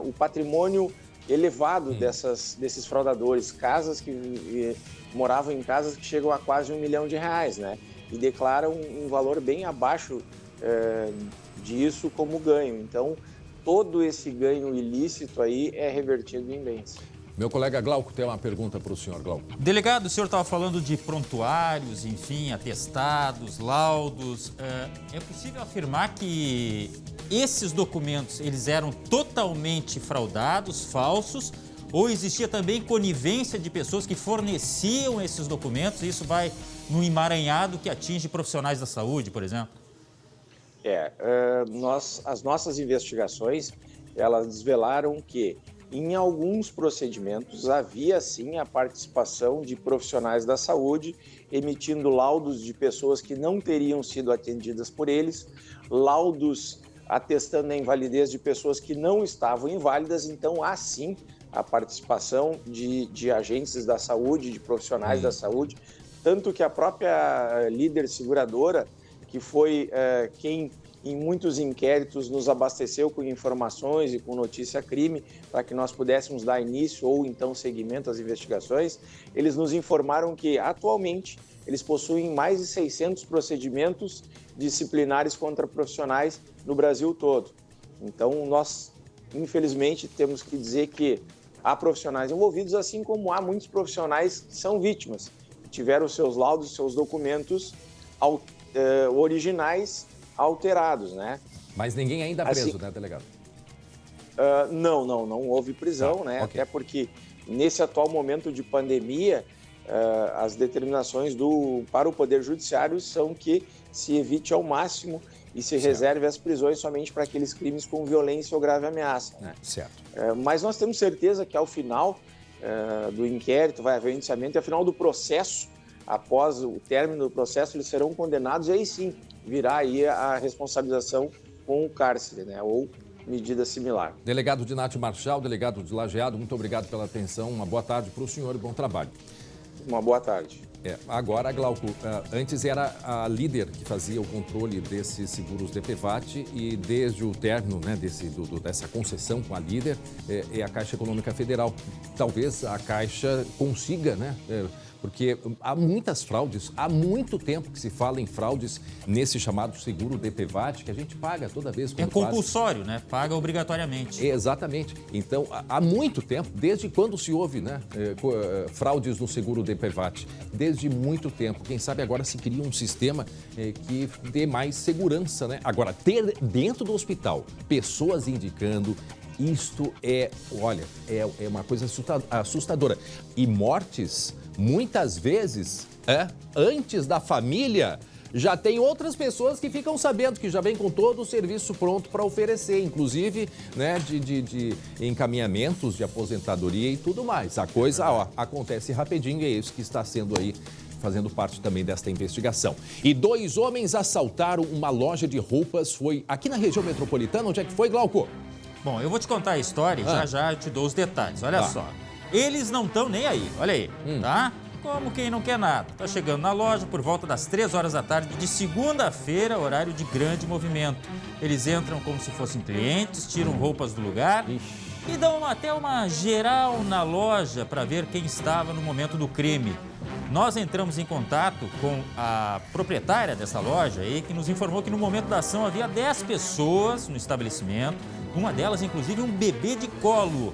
o patrimônio elevado desses fraudadores, casas que moravam em casas que chegam a quase R$1 milhão, né? E declaram um valor bem abaixo disso como ganho. Então, todo esse ganho ilícito aí é revertido em bens. Meu colega Glauco tem uma pergunta para o senhor, Glauco. Delegado, o senhor estava falando de prontuários, enfim, atestados, laudos. É possível afirmar que esses documentos eles eram totalmente fraudados, falsos, ou existia também conivência de pessoas que forneciam esses documentos e isso vai no emaranhado que atinge profissionais da saúde, por exemplo? As nossas investigações, elas desvelaram que em alguns procedimentos havia sim a participação de profissionais da saúde, emitindo laudos de pessoas que não teriam sido atendidas por eles, laudos atestando a invalidez de pessoas que não estavam inválidas. Então há sim a participação de agentes da saúde, de profissionais da saúde, tanto que a própria líder seguradora, que foi quem em muitos inquéritos nos abasteceu com informações e com notícia crime para que nós pudéssemos dar início ou então seguimento às investigações, eles nos informaram que atualmente eles possuem mais de 600 procedimentos disciplinares contra profissionais no Brasil todo. Então nós, infelizmente, temos que dizer que há profissionais envolvidos, assim como há muitos profissionais que são vítimas, que tiveram seus laudos, seus documentos originais alterados, né? Mas ninguém ainda preso, né, delegado? Não houve prisão, né? Okay. Até porque nesse atual momento de pandemia, as determinações para o Poder Judiciário são que se evite ao máximo e se reserve as prisões somente para aqueles crimes com violência ou grave ameaça. Né? Certo. Mas nós temos certeza que ao final do inquérito vai haver indiciamento e ao final do processo, após o término do processo, eles serão condenados e aí sim virá aí a responsabilização com o cárcere, né? Ou medida similar. Delegado Dinarte Marchal, delegado de Lajeado, muito obrigado pela atenção. Uma boa tarde para o senhor e bom trabalho. Uma boa tarde. Agora, Glauco, antes era a Líder que fazia o controle desses seguros DPVAT e desde o término, né, dessa concessão com a Líder é a Caixa Econômica Federal. Talvez a Caixa consiga, né? Porque há muitas fraudes, há muito tempo que se fala em fraudes nesse chamado seguro DPVAT, que a gente paga toda vez. É compulsório, né? Paga obrigatoriamente. Exatamente. Então, há muito tempo, desde quando se houve, né, fraudes no seguro DPVAT? Desde muito tempo. Quem sabe agora se cria um sistema que dê mais segurança, né? Agora, ter dentro do hospital pessoas indicando, isto é uma coisa assustadora. E mortes, muitas vezes, antes da família, já tem outras pessoas que ficam sabendo, que já vem com todo o serviço pronto para oferecer, inclusive, né, de encaminhamentos de aposentadoria e tudo mais. A coisa, acontece rapidinho e é isso que está sendo aí, fazendo parte também desta investigação. E 2 homens assaltaram uma loja de roupas, foi aqui na região metropolitana. Onde é que foi, Glauco? Bom, eu vou te contar a história e já eu te dou os detalhes. Olha só. Eles não estão nem aí, olha aí, tá? Como quem não quer nada. Tá chegando na loja por volta das 3 horas da tarde de segunda-feira, horário de grande movimento. Eles entram como se fossem clientes, tiram roupas do lugar e dão até uma geral na loja para ver quem estava no momento do crime. Nós entramos em contato com a proprietária dessa loja aí, que nos informou que no momento da ação havia 10 pessoas no estabelecimento, uma delas inclusive um bebê de colo.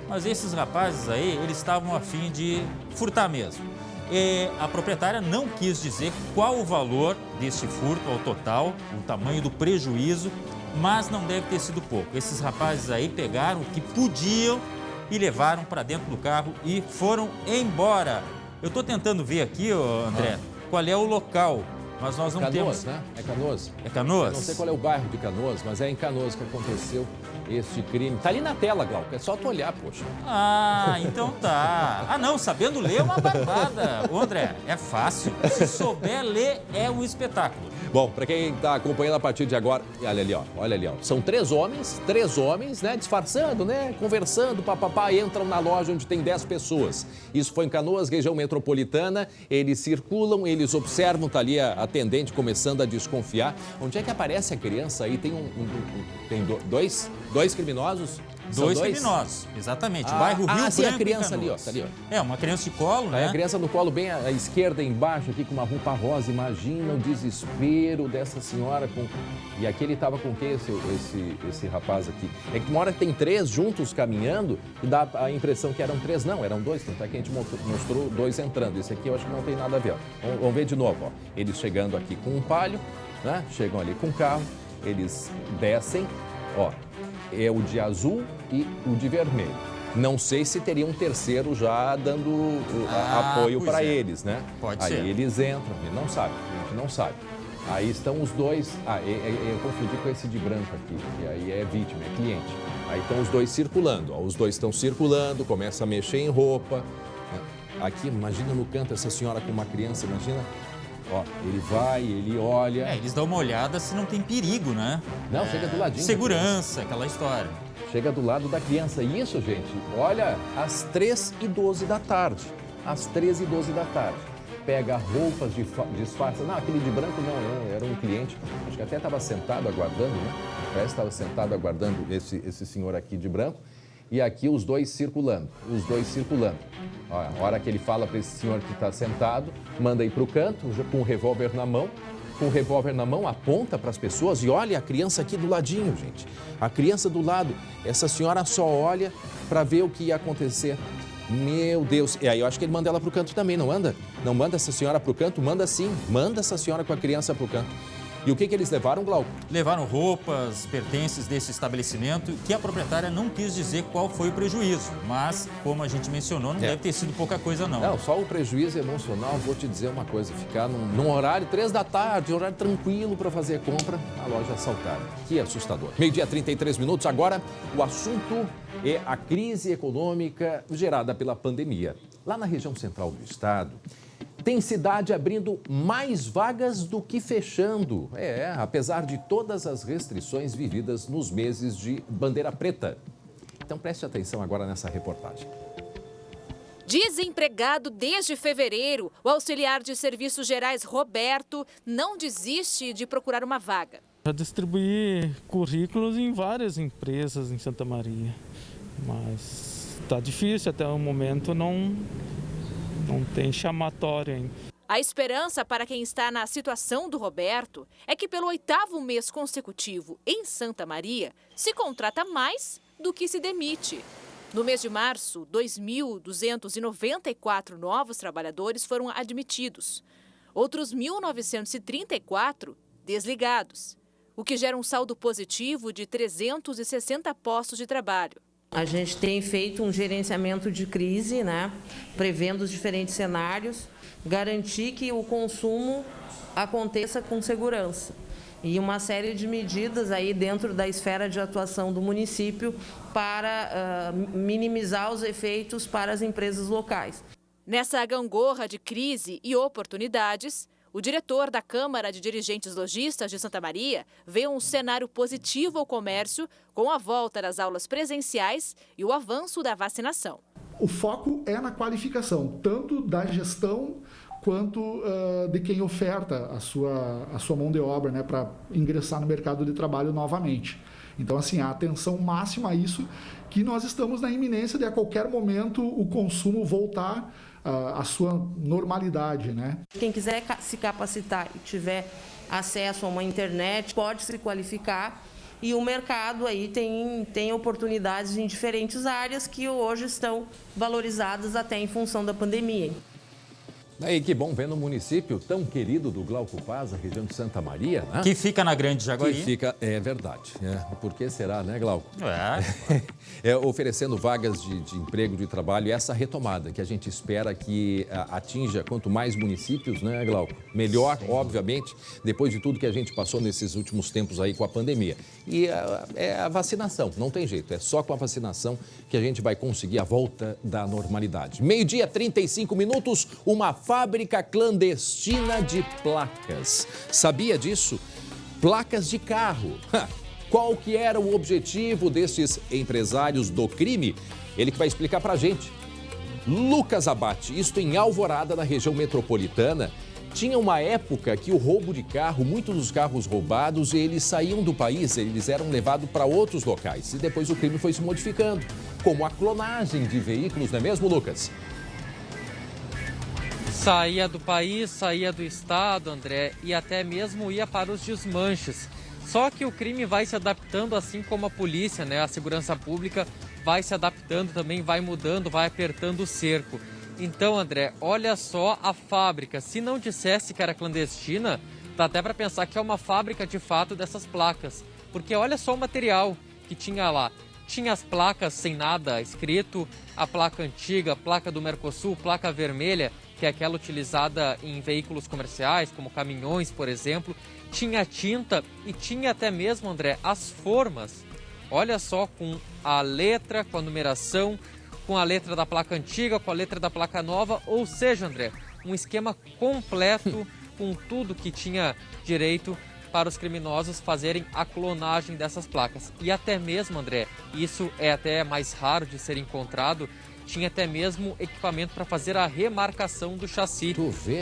Mas esses rapazes aí, eles estavam a fim de furtar mesmo. E a proprietária não quis dizer qual o valor desse furto ao total, o tamanho do prejuízo, mas não deve ter sido pouco. Esses rapazes aí pegaram o que podiam e levaram para dentro do carro e foram embora. Eu estou tentando ver aqui, André, qual é o local, mas nós não Canoas, temos... né? É Canoas. É Canoas? Eu não sei qual é o bairro de Canoas, mas é em Canoas que aconteceu este crime. Tá ali na tela, Glauco, é só tu olhar, poxa. Ah, então tá. Ah, não, sabendo ler é uma barbada. Ô, André, é fácil. Se souber ler, é um espetáculo. Bom, para quem está acompanhando a partir de agora, olha ali, ó. São 3 homens, né, disfarçando, né, conversando, papapá, entram na loja onde tem 10 pessoas. Isso foi em Canoas, região metropolitana. Eles circulam, eles observam, tá ali a atendente começando a desconfiar. Onde é que aparece a criança aí? Tem tem dois criminosos? Dois criminosos, exatamente. Bairro Rio Branco. Sim, a criança ali, ó. Tá ali, ó. É, uma criança de colo, né? A criança no colo, bem à esquerda, embaixo, aqui com uma roupa rosa. Imagina o desespero dessa senhora com... E aqui ele estava com quem, esse rapaz aqui? É que uma hora tem 3 juntos caminhando e dá a impressão que eram 3. Não, eram 2, tanto é que a gente mostrou 2 entrando. Esse aqui eu acho que não tem nada a ver, ó. Vamos ver de novo, ó. Eles chegando aqui com um palio, né? Chegam ali com o carro, eles descem, ó. É o de azul e o de vermelho. Não sei se teria um terceiro já dando apoio para eles, né? Pode ser. Aí eles entram, a gente não sabe. Aí estão os 2, eu confundi com esse de branco aqui, que aí é vítima, é cliente. Aí estão os 2 circulando, ó, os 2 estão circulando, começa a mexer em roupa. Aqui, imagina no canto essa senhora com uma criança, imagina... Ó, ele vai, ele olha... eles dão uma olhada se não tem perigo, né? Não, chega do ladinho. Segurança, aquela história. Chega do lado da criança. E isso, gente, olha, às 3h12 da tarde. Às 13h12 da tarde. Pega roupas, disfarça. Não, aquele de branco não, era um cliente. Acho que até estava sentado aguardando, né? Parece que estava sentado aguardando esse senhor aqui de branco. E aqui os 2 circulando, Ó, a hora que ele fala para esse senhor que está sentado, manda ir para o canto, com o revólver na mão, aponta para as pessoas e olha a criança aqui do ladinho, gente. A criança do lado, essa senhora só olha para ver o que ia acontecer. Meu Deus, e aí eu acho que ele manda ela para o canto também, não anda? Não manda essa senhora para o canto? Manda sim, manda essa senhora com a criança para o canto. E o que eles levaram, Glauco? Levaram roupas, pertences desse estabelecimento, que a proprietária não quis dizer qual foi o prejuízo. Mas, como a gente mencionou, não deve ter sido pouca coisa, não. Não, só o prejuízo emocional, vou te dizer uma coisa, ficar num horário 3 da tarde, horário tranquilo para fazer compra, a loja assaltada. Que assustador. 12h33, agora o assunto é a crise econômica gerada pela pandemia. Lá na região central do estado, tem cidade abrindo mais vagas do que fechando. Apesar de todas as restrições vividas nos meses de bandeira preta. Então preste atenção agora nessa reportagem. Desempregado desde fevereiro, o auxiliar de serviços gerais Roberto não desiste de procurar uma vaga. Já distribuí currículos em várias empresas em Santa Maria, mas está difícil, até o momento não tem chamatório ainda. A esperança para quem está na situação do Roberto é que pelo 8º mês consecutivo em Santa Maria se contrata mais do que se demite. No mês de março, 2.294 novos trabalhadores foram admitidos. Outros 1.934 desligados, o que gera um saldo positivo de 360 postos de trabalho. A gente tem feito um gerenciamento de crise, prevendo os diferentes cenários, garantir que o consumo aconteça com segurança. E uma série de medidas aí dentro da esfera de atuação do município para minimizar os efeitos para as empresas locais. Nessa gangorra de crise e oportunidades, o diretor da Câmara de Dirigentes Lojistas de Santa Maria vê um cenário positivo ao comércio com a volta das aulas presenciais e o avanço da vacinação. O foco é na qualificação, tanto da gestão quanto de quem oferta a sua mão de obra, para ingressar no mercado de trabalho novamente. Então, assim, a atenção máxima a isso, que nós estamos na iminência de a qualquer momento o consumo voltar à sua normalidade, Quem quiser se capacitar e tiver acesso a uma internet pode se qualificar. E o mercado aí tem oportunidades em diferentes áreas que hoje estão valorizadas até em função da pandemia. E que bom ver no município tão querido do Glauco Paz, a região de Santa Maria, Que fica na Grande Jaguari. Que fica, é verdade. Por que será, Glauco? É. Oferecendo vagas de emprego, de trabalho, e essa retomada que a gente espera que atinja quanto mais municípios, Glauco? Melhor, obviamente, depois de tudo que a gente passou nesses últimos tempos aí com a pandemia. E é a vacinação, não tem jeito, é só com a vacinação que a gente vai conseguir a volta da normalidade. 12h35, uma fábrica clandestina de placas. Sabia disso? Placas de carro. Qual que era o objetivo desses empresários do crime? Ele que vai explicar pra gente. Lucas Abate, isto em Alvorada, na região metropolitana. Tinha uma época que o roubo de carro, muitos dos carros roubados, eles saíam do país, eles eram levados para outros locais. E depois o crime foi se modificando, como a clonagem de veículos, não é mesmo, Lucas? Saía do país, saía do estado, André, e até mesmo ia para os desmanches. Só que o crime vai se adaptando, assim como a polícia, a segurança pública vai se adaptando também, vai mudando, vai apertando o cerco. Então, André, olha só a fábrica. Se não dissesse que era clandestina, dá até para pensar que é uma fábrica de fato dessas placas. Porque olha só o material que tinha lá. Tinha as placas sem nada escrito, a placa antiga, a placa do Mercosul, placa vermelha, que é aquela utilizada em veículos comerciais, como caminhões, por exemplo. Tinha tinta e tinha até mesmo, André, as formas. Olha só, com a letra, com a numeração, com a letra da placa antiga, com a letra da placa nova. Ou seja, André, um esquema completo com tudo que tinha direito para os criminosos fazerem a clonagem dessas placas. E até mesmo, André, isso é até mais raro de ser encontrado, tinha até mesmo equipamento para fazer a remarcação do chassi,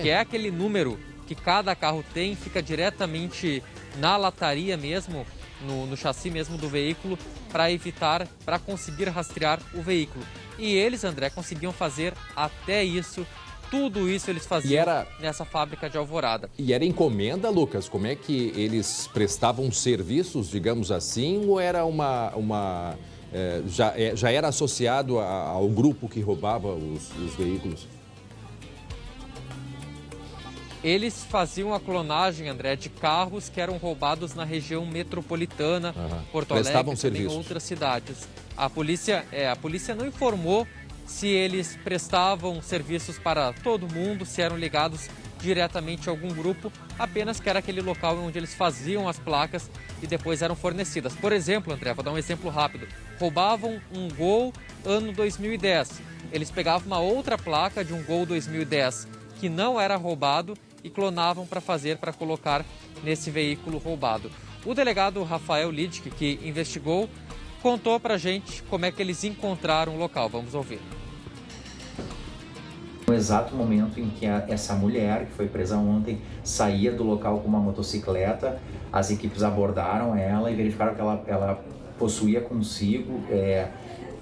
que é aquele número que cada carro tem, fica diretamente na lataria mesmo, no chassi mesmo do veículo, para conseguir rastrear o veículo. E eles, André, conseguiam fazer até isso. Tudo isso eles faziam nessa fábrica de Alvorada. E era encomenda, Lucas? Como é que eles prestavam serviços, digamos assim, ou era já era associado ao grupo que roubava os veículos? Eles faziam a clonagem, André, de carros que eram roubados na região metropolitana, Porto Alegre e também outras cidades. A polícia não informou se eles prestavam serviços para todo mundo, se eram ligados diretamente a algum grupo, apenas que era aquele local onde eles faziam as placas e depois eram fornecidas. Por exemplo, André, vou dar um exemplo rápido. Roubavam um Gol ano 2010. Eles pegavam uma outra placa de um Gol 2010 que não era roubado e clonavam para colocar nesse veículo roubado. O delegado Rafael Lidic, que investigou, contou pra gente como é que eles encontraram o local. Vamos ouvir. exato momento em que essa mulher, que foi presa ontem, saía do local com uma motocicleta. As equipes abordaram ela e verificaram que ela possuía consigo,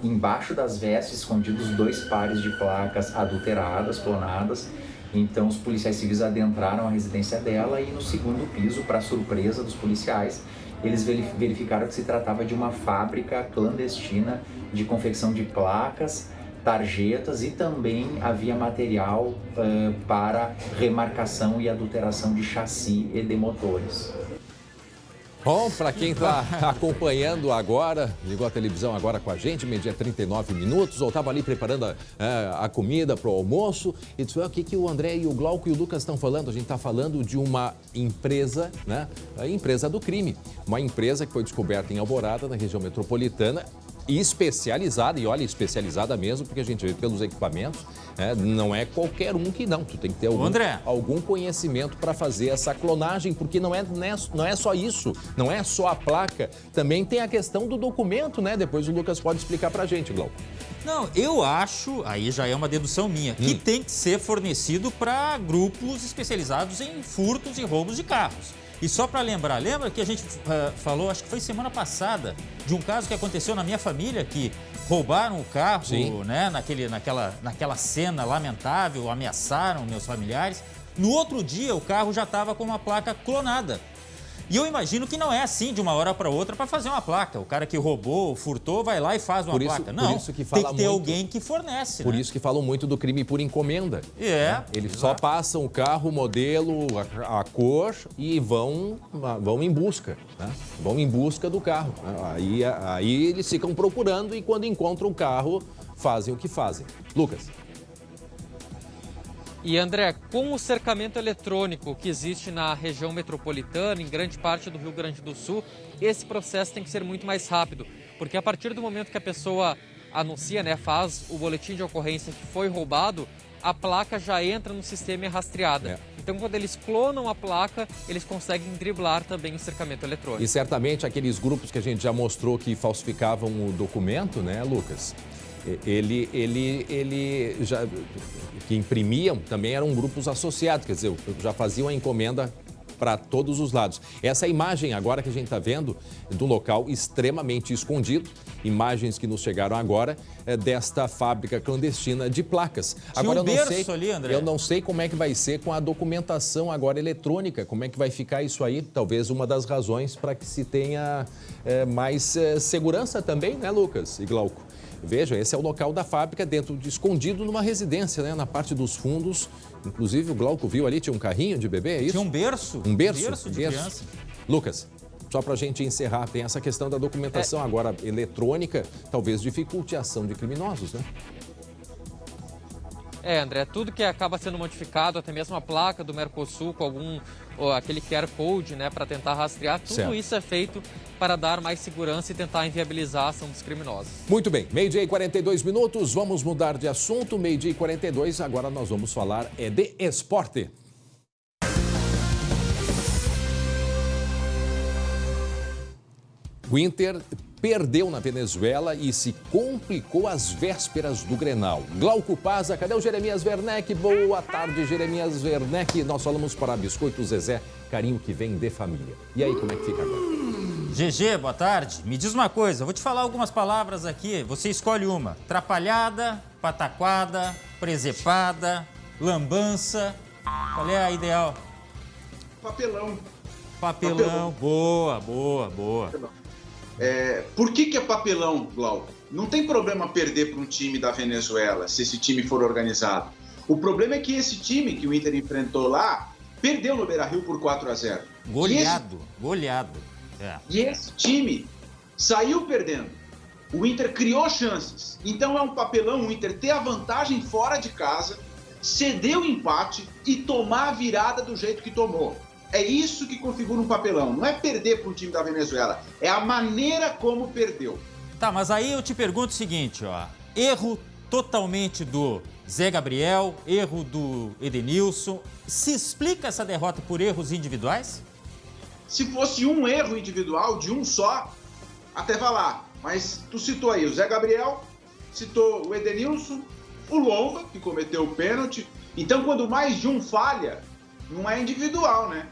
embaixo das vestes, escondidos 2 pares de placas adulteradas, clonadas. Então os policiais civis adentraram a residência dela e no segundo piso, para surpresa dos policiais, eles verificaram que se tratava de uma fábrica clandestina de confecção de placas, tarjetas, e também havia material para remarcação e adulteração de chassi e de motores. Bom, para quem está acompanhando agora, ligou a televisão agora com a gente, meio-dia 39 minutos, ou estava ali preparando a comida para o almoço, e disse, o que o André e o Glauco e o Lucas estão falando? A gente está falando de uma empresa, né? A empresa do crime. Uma empresa que foi descoberta em Alvorada, na região metropolitana, e especializada, e olha, especializada mesmo, porque a gente vê pelos equipamentos, não é qualquer um que não. Tu tem que ter algum conhecimento para fazer essa clonagem, porque não é só isso, não é só a placa, também tem a questão do documento, né? Depois o Lucas pode explicar pra gente, Glauco. Não, eu acho, aí já é uma dedução minha, que tem que ser fornecido para grupos especializados em furtos e roubos de carros. E só para lembrar, lembra que a gente falou, acho que foi semana passada, de um caso que aconteceu na minha família, que roubaram o carro, né, naquela cena lamentável, ameaçaram meus familiares. No outro dia, o carro já estava com uma placa clonada. E eu imagino que não é assim de uma hora para outra para fazer uma placa. O cara que roubou, furtou, vai lá e faz uma placa. Não, tem que ter alguém que fornece. Por isso que falam muito do crime por encomenda. Eles só passam o carro, o modelo, a cor e vão em busca. Né? Vão em busca do carro. Aí eles ficam procurando e quando encontram o carro, fazem o que fazem. Lucas. E André, com o cercamento eletrônico que existe na região metropolitana, em grande parte do Rio Grande do Sul, esse processo tem que ser muito mais rápido, porque a partir do momento que a pessoa anuncia, né, faz o boletim de ocorrência que foi roubado, a placa já entra no sistema e é rastreada. Então, quando eles clonam a placa, eles conseguem driblar também o cercamento eletrônico. E certamente aqueles grupos que a gente já mostrou que falsificavam o documento, né, Lucas? Ele já que imprimiam também eram grupos associados, quer dizer, já faziam a encomenda para todos os lados. Essa imagem agora que a gente está vendo do local extremamente escondido, imagens que nos chegaram agora desta fábrica clandestina de placas. Agora eu não sei como é que vai ser com a documentação agora eletrônica, como é que vai ficar isso aí, talvez uma das razões para que se tenha mais segurança também, né, Lucas e Glauco? Veja, esse é o local da fábrica, escondido numa residência, né? Na parte dos fundos. Inclusive, o Glauco viu ali, tinha um carrinho de bebê, é isso? Tinha um berço. Um berço de criança. Lucas, só para a gente encerrar, tem essa questão da documentação agora eletrônica, talvez dificulte a ação de criminosos, né? André, tudo que acaba sendo modificado, até mesmo a placa do Mercosul com aquele QR Code, né, para tentar rastrear, tudo isso é feito para dar mais segurança e tentar inviabilizar a ação dos criminosos. Muito bem, meio-dia e 42 minutos, vamos mudar de assunto, meio-dia e 42, agora nós vamos falar de esporte. O Inter perdeu na Venezuela e se complicou às vésperas do Grenal. Glauco Paza, cadê o Jeremias Werneck? Boa tarde, Jeremias Werneck. Nós falamos para Biscoito Zezé, carinho que vem de família. E aí, como é que fica agora? GG, boa tarde. Me diz uma coisa, eu vou te falar algumas palavras aqui, você escolhe uma. Trapalhada, pataquada, presepada, lambança. Qual é a ideal? Papelão. Papelão. Boa. Por que é papelão, Glauco? Não tem problema perder para um time da Venezuela, se esse time for organizado. O problema é que esse time que o Inter enfrentou lá, perdeu no Beira-Rio por 4-0. Goleado. E esse time saiu perdendo. O Inter criou chances. Então é um papelão o Inter ter a vantagem fora de casa, ceder o empate e tomar a virada do jeito que tomou. É isso que configura um papelão. Não é perder para o time da Venezuela, é a maneira como perdeu. Tá, mas aí eu te pergunto o seguinte, ó. Erro totalmente do Zé Gabriel, erro do Edenilson. Se explica essa derrota por erros individuais? Se fosse um erro individual, de um só, até falar. Mas tu citou aí o Zé Gabriel, citou o Edenilson, o Lomba, que cometeu o pênalti. Então, quando mais de um falha, não é individual, né?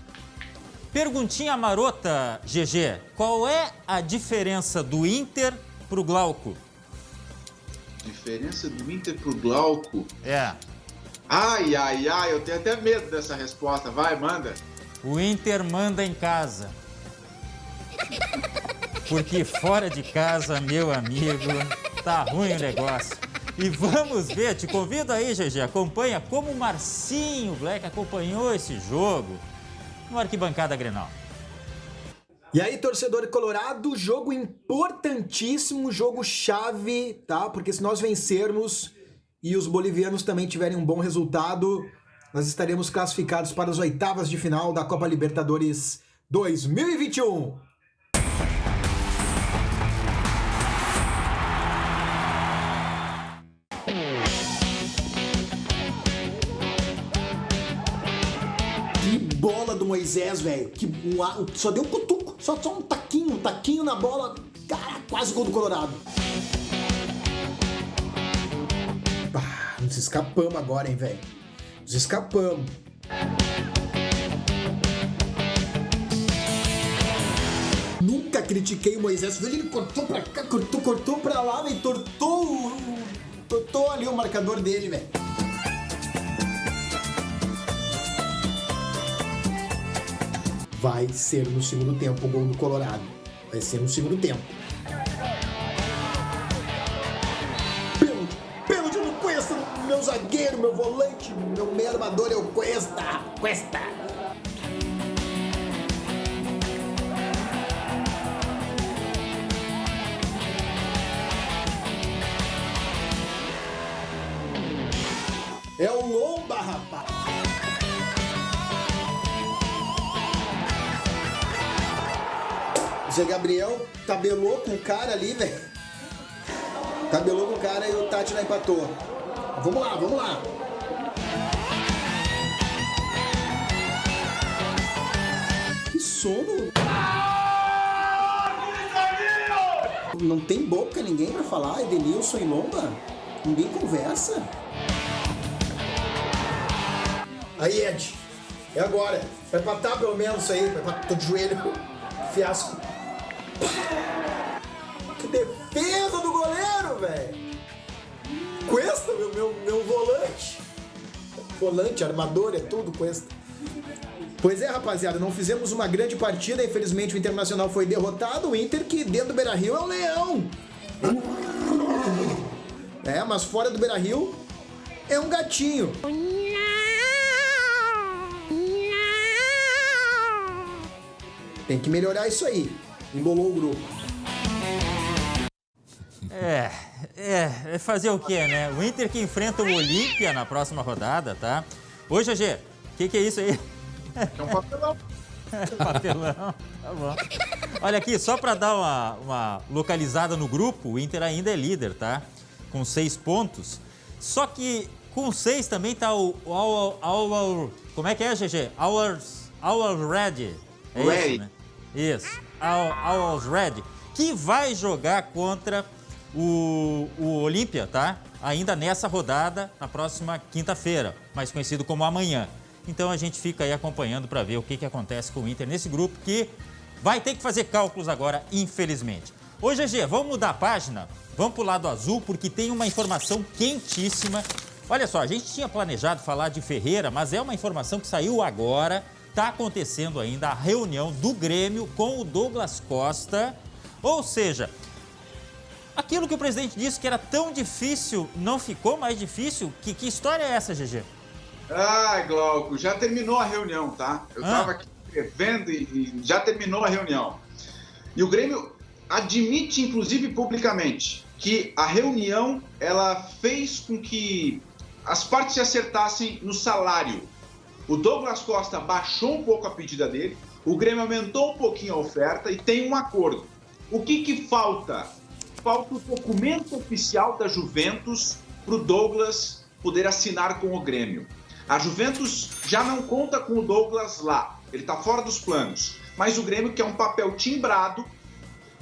Perguntinha marota, GG. Qual é a diferença do Inter pro Glauco? Diferença do Inter pro Glauco? É. Ai, eu tenho até medo dessa resposta. Vai, manda. O Inter manda em casa. Porque fora de casa, meu amigo, tá ruim o negócio. E vamos ver, te convido aí, GG, acompanha como o Marcinho Black acompanhou esse jogo no Arquibancada Grenal. E aí, torcedor colorado, jogo importantíssimo, jogo chave, tá? Porque se nós vencermos e os bolivianos também tiverem um bom resultado, nós estaremos classificados para as oitavas de final da Copa Libertadores 2021. Que bola do Moisés, velho. Só deu um cutuco, só um taquinho na bola. Cara, quase gol do Colorado. Nos escapamos agora, hein, velho. Nos escapamos. Nunca critiquei o Moisés. Ele cortou pra cá, cortou pra lá, velho. Tortou ali o marcador dele, velho. Vai ser no segundo tempo o gol do Colorado. Vai ser no segundo tempo. Pênalti no Cuesta, meu zagueiro, meu volante, meu meio armador é o Cuesta. É o Lomba, rapaz. O Zé Gabriel tabelou com o cara ali, velho. Tabelou com o cara e o Tátila empatou. Vamos lá. Que sono. Não tem boca ninguém pra falar, Edenilson e Lomba. Ninguém conversa. Aí, Ed. É agora. Vai empatar pelo menos isso aí. Vai empatar. Tô de joelho. Fiasco. Que defesa do goleiro, velho! Cuesta, meu volante. Volante, armador, é tudo Cuesta. Pois é, rapaziada, não fizemos uma grande partida. Infelizmente o Internacional foi derrotado. O Inter, que dentro do Beira-Rio é o leão. É, mas fora do Beira-Rio é um gatinho. Tem que melhorar isso aí. Embolou o grupo. É fazer o quê, né? O Inter que enfrenta o Olímpia na próxima rodada, tá? Ô, GG, o que é isso aí? É um papelão. Papelão, tá bom. Olha aqui, só para dar uma localizada no grupo, o Inter ainda é líder, tá? Com 6 pontos. Só que com 6 também tá o como é que é, GG? Our Red. É isso, né? Isso. Our Red. Que vai jogar contra o Olímpia, tá? Ainda nessa rodada, na próxima quinta-feira, mais conhecido como amanhã. Então a gente fica aí acompanhando para ver o que acontece com o Inter nesse grupo, que vai ter que fazer cálculos agora, infelizmente. Ô, GG, vamos mudar a página? Vamos pro lado azul, porque tem uma informação quentíssima. Olha só, a gente tinha planejado falar de Ferreira, mas é uma informação que saiu agora. Está acontecendo ainda a reunião do Grêmio com o Douglas Costa. Ou seja, aquilo que o presidente disse que era tão difícil, não ficou mais difícil? Que história é essa, GG? Ai, Glauco, já terminou a reunião, tá? Eu estava aqui vendo e já terminou a reunião. E o Grêmio admite, inclusive publicamente, que a reunião ela fez com que as partes se acertassem no salário. O Douglas Costa baixou um pouco a pedida dele, o Grêmio aumentou um pouquinho a oferta e tem um acordo. O que falta? Falta o documento oficial da Juventus para o Douglas poder assinar com o Grêmio. A Juventus já não conta com o Douglas lá, ele está fora dos planos. Mas o Grêmio quer um papel timbrado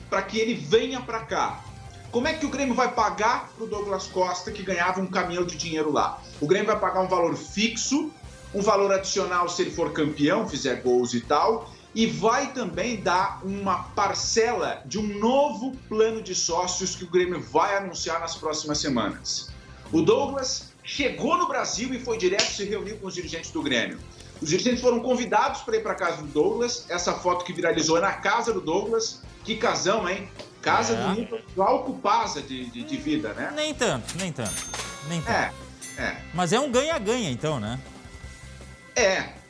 para que ele venha para cá. Como é que o Grêmio vai pagar para o Douglas Costa, que ganhava um caminhão de dinheiro lá? O Grêmio vai pagar um valor fixo, um valor adicional se ele for campeão, fizer gols e tal, e vai também dar uma parcela de um novo plano de sócios que o Grêmio vai anunciar nas próximas semanas. O Douglas chegou no Brasil e foi direto se reunir com os dirigentes do Grêmio. Os dirigentes foram convidados para ir para a casa do Douglas. Essa foto que viralizou é na casa do Douglas. Que casão, hein? Casa do nível Glauco Pazza de vida, né? Nem tanto. Mas é um ganha-ganha, então, né?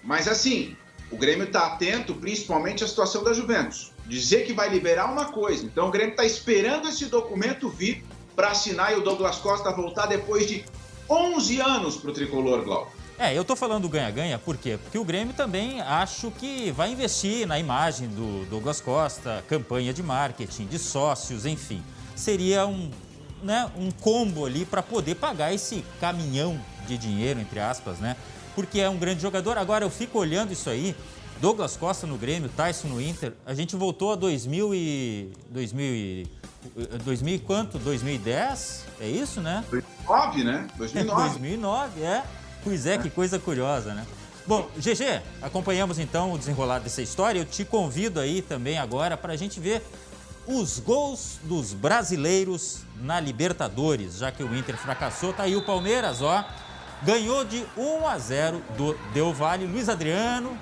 Mas assim, o Grêmio está atento principalmente à situação da Juventus. Dizer que vai liberar uma coisa. Então o Grêmio está esperando esse documento vir para assinar e o Douglas Costa voltar depois de 11 anos para o tricolor, Glauco. Eu tô falando do ganha-ganha, por quê? Porque o Grêmio também acho que vai investir na imagem do Douglas Costa, campanha de marketing, de sócios, enfim. Seria um combo ali para poder pagar esse caminhão de dinheiro, entre aspas, né? Porque é um grande jogador. Agora eu fico olhando isso aí, Douglas Costa no Grêmio, Tyson no Inter, a gente voltou a 2000 e quanto? 2010? É isso, né? 2009, né? 2009. 2009, Pois é, que coisa curiosa, né? Bom, GG, acompanhamos então o desenrolar dessa história. Eu te convido aí também agora para a gente ver os gols dos brasileiros na Libertadores, já que o Inter fracassou. Tá aí o Palmeiras, ganhou de 1-0 do Del Valle. Luiz Adriano,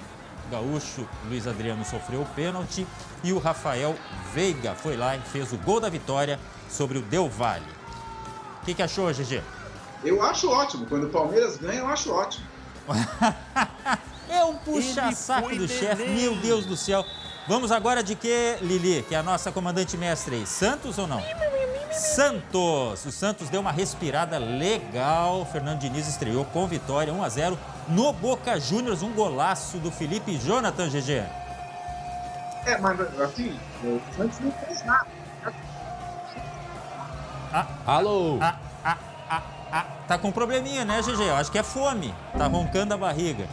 gaúcho Luiz Adriano sofreu o pênalti e o Rafael Veiga foi lá e fez o gol da vitória sobre o Del Valle. O que achou, GG? Eu acho ótimo. Quando o Palmeiras ganha, eu acho ótimo. É um puxa-saco do chefe, meu Deus do céu. Vamos agora de que, Lili, que é a nossa comandante mestre aí? Santos ou não? Santos. O Santos deu uma respirada legal. Fernando Diniz estreou com vitória, 1-0 no Boca Juniors. Um golaço do Felipe Jonathan, GG. Mas assim, o Santos não fez nada. Alô? Tá com um probleminha, né, GG? Eu acho que é fome. Tá roncando a barriga.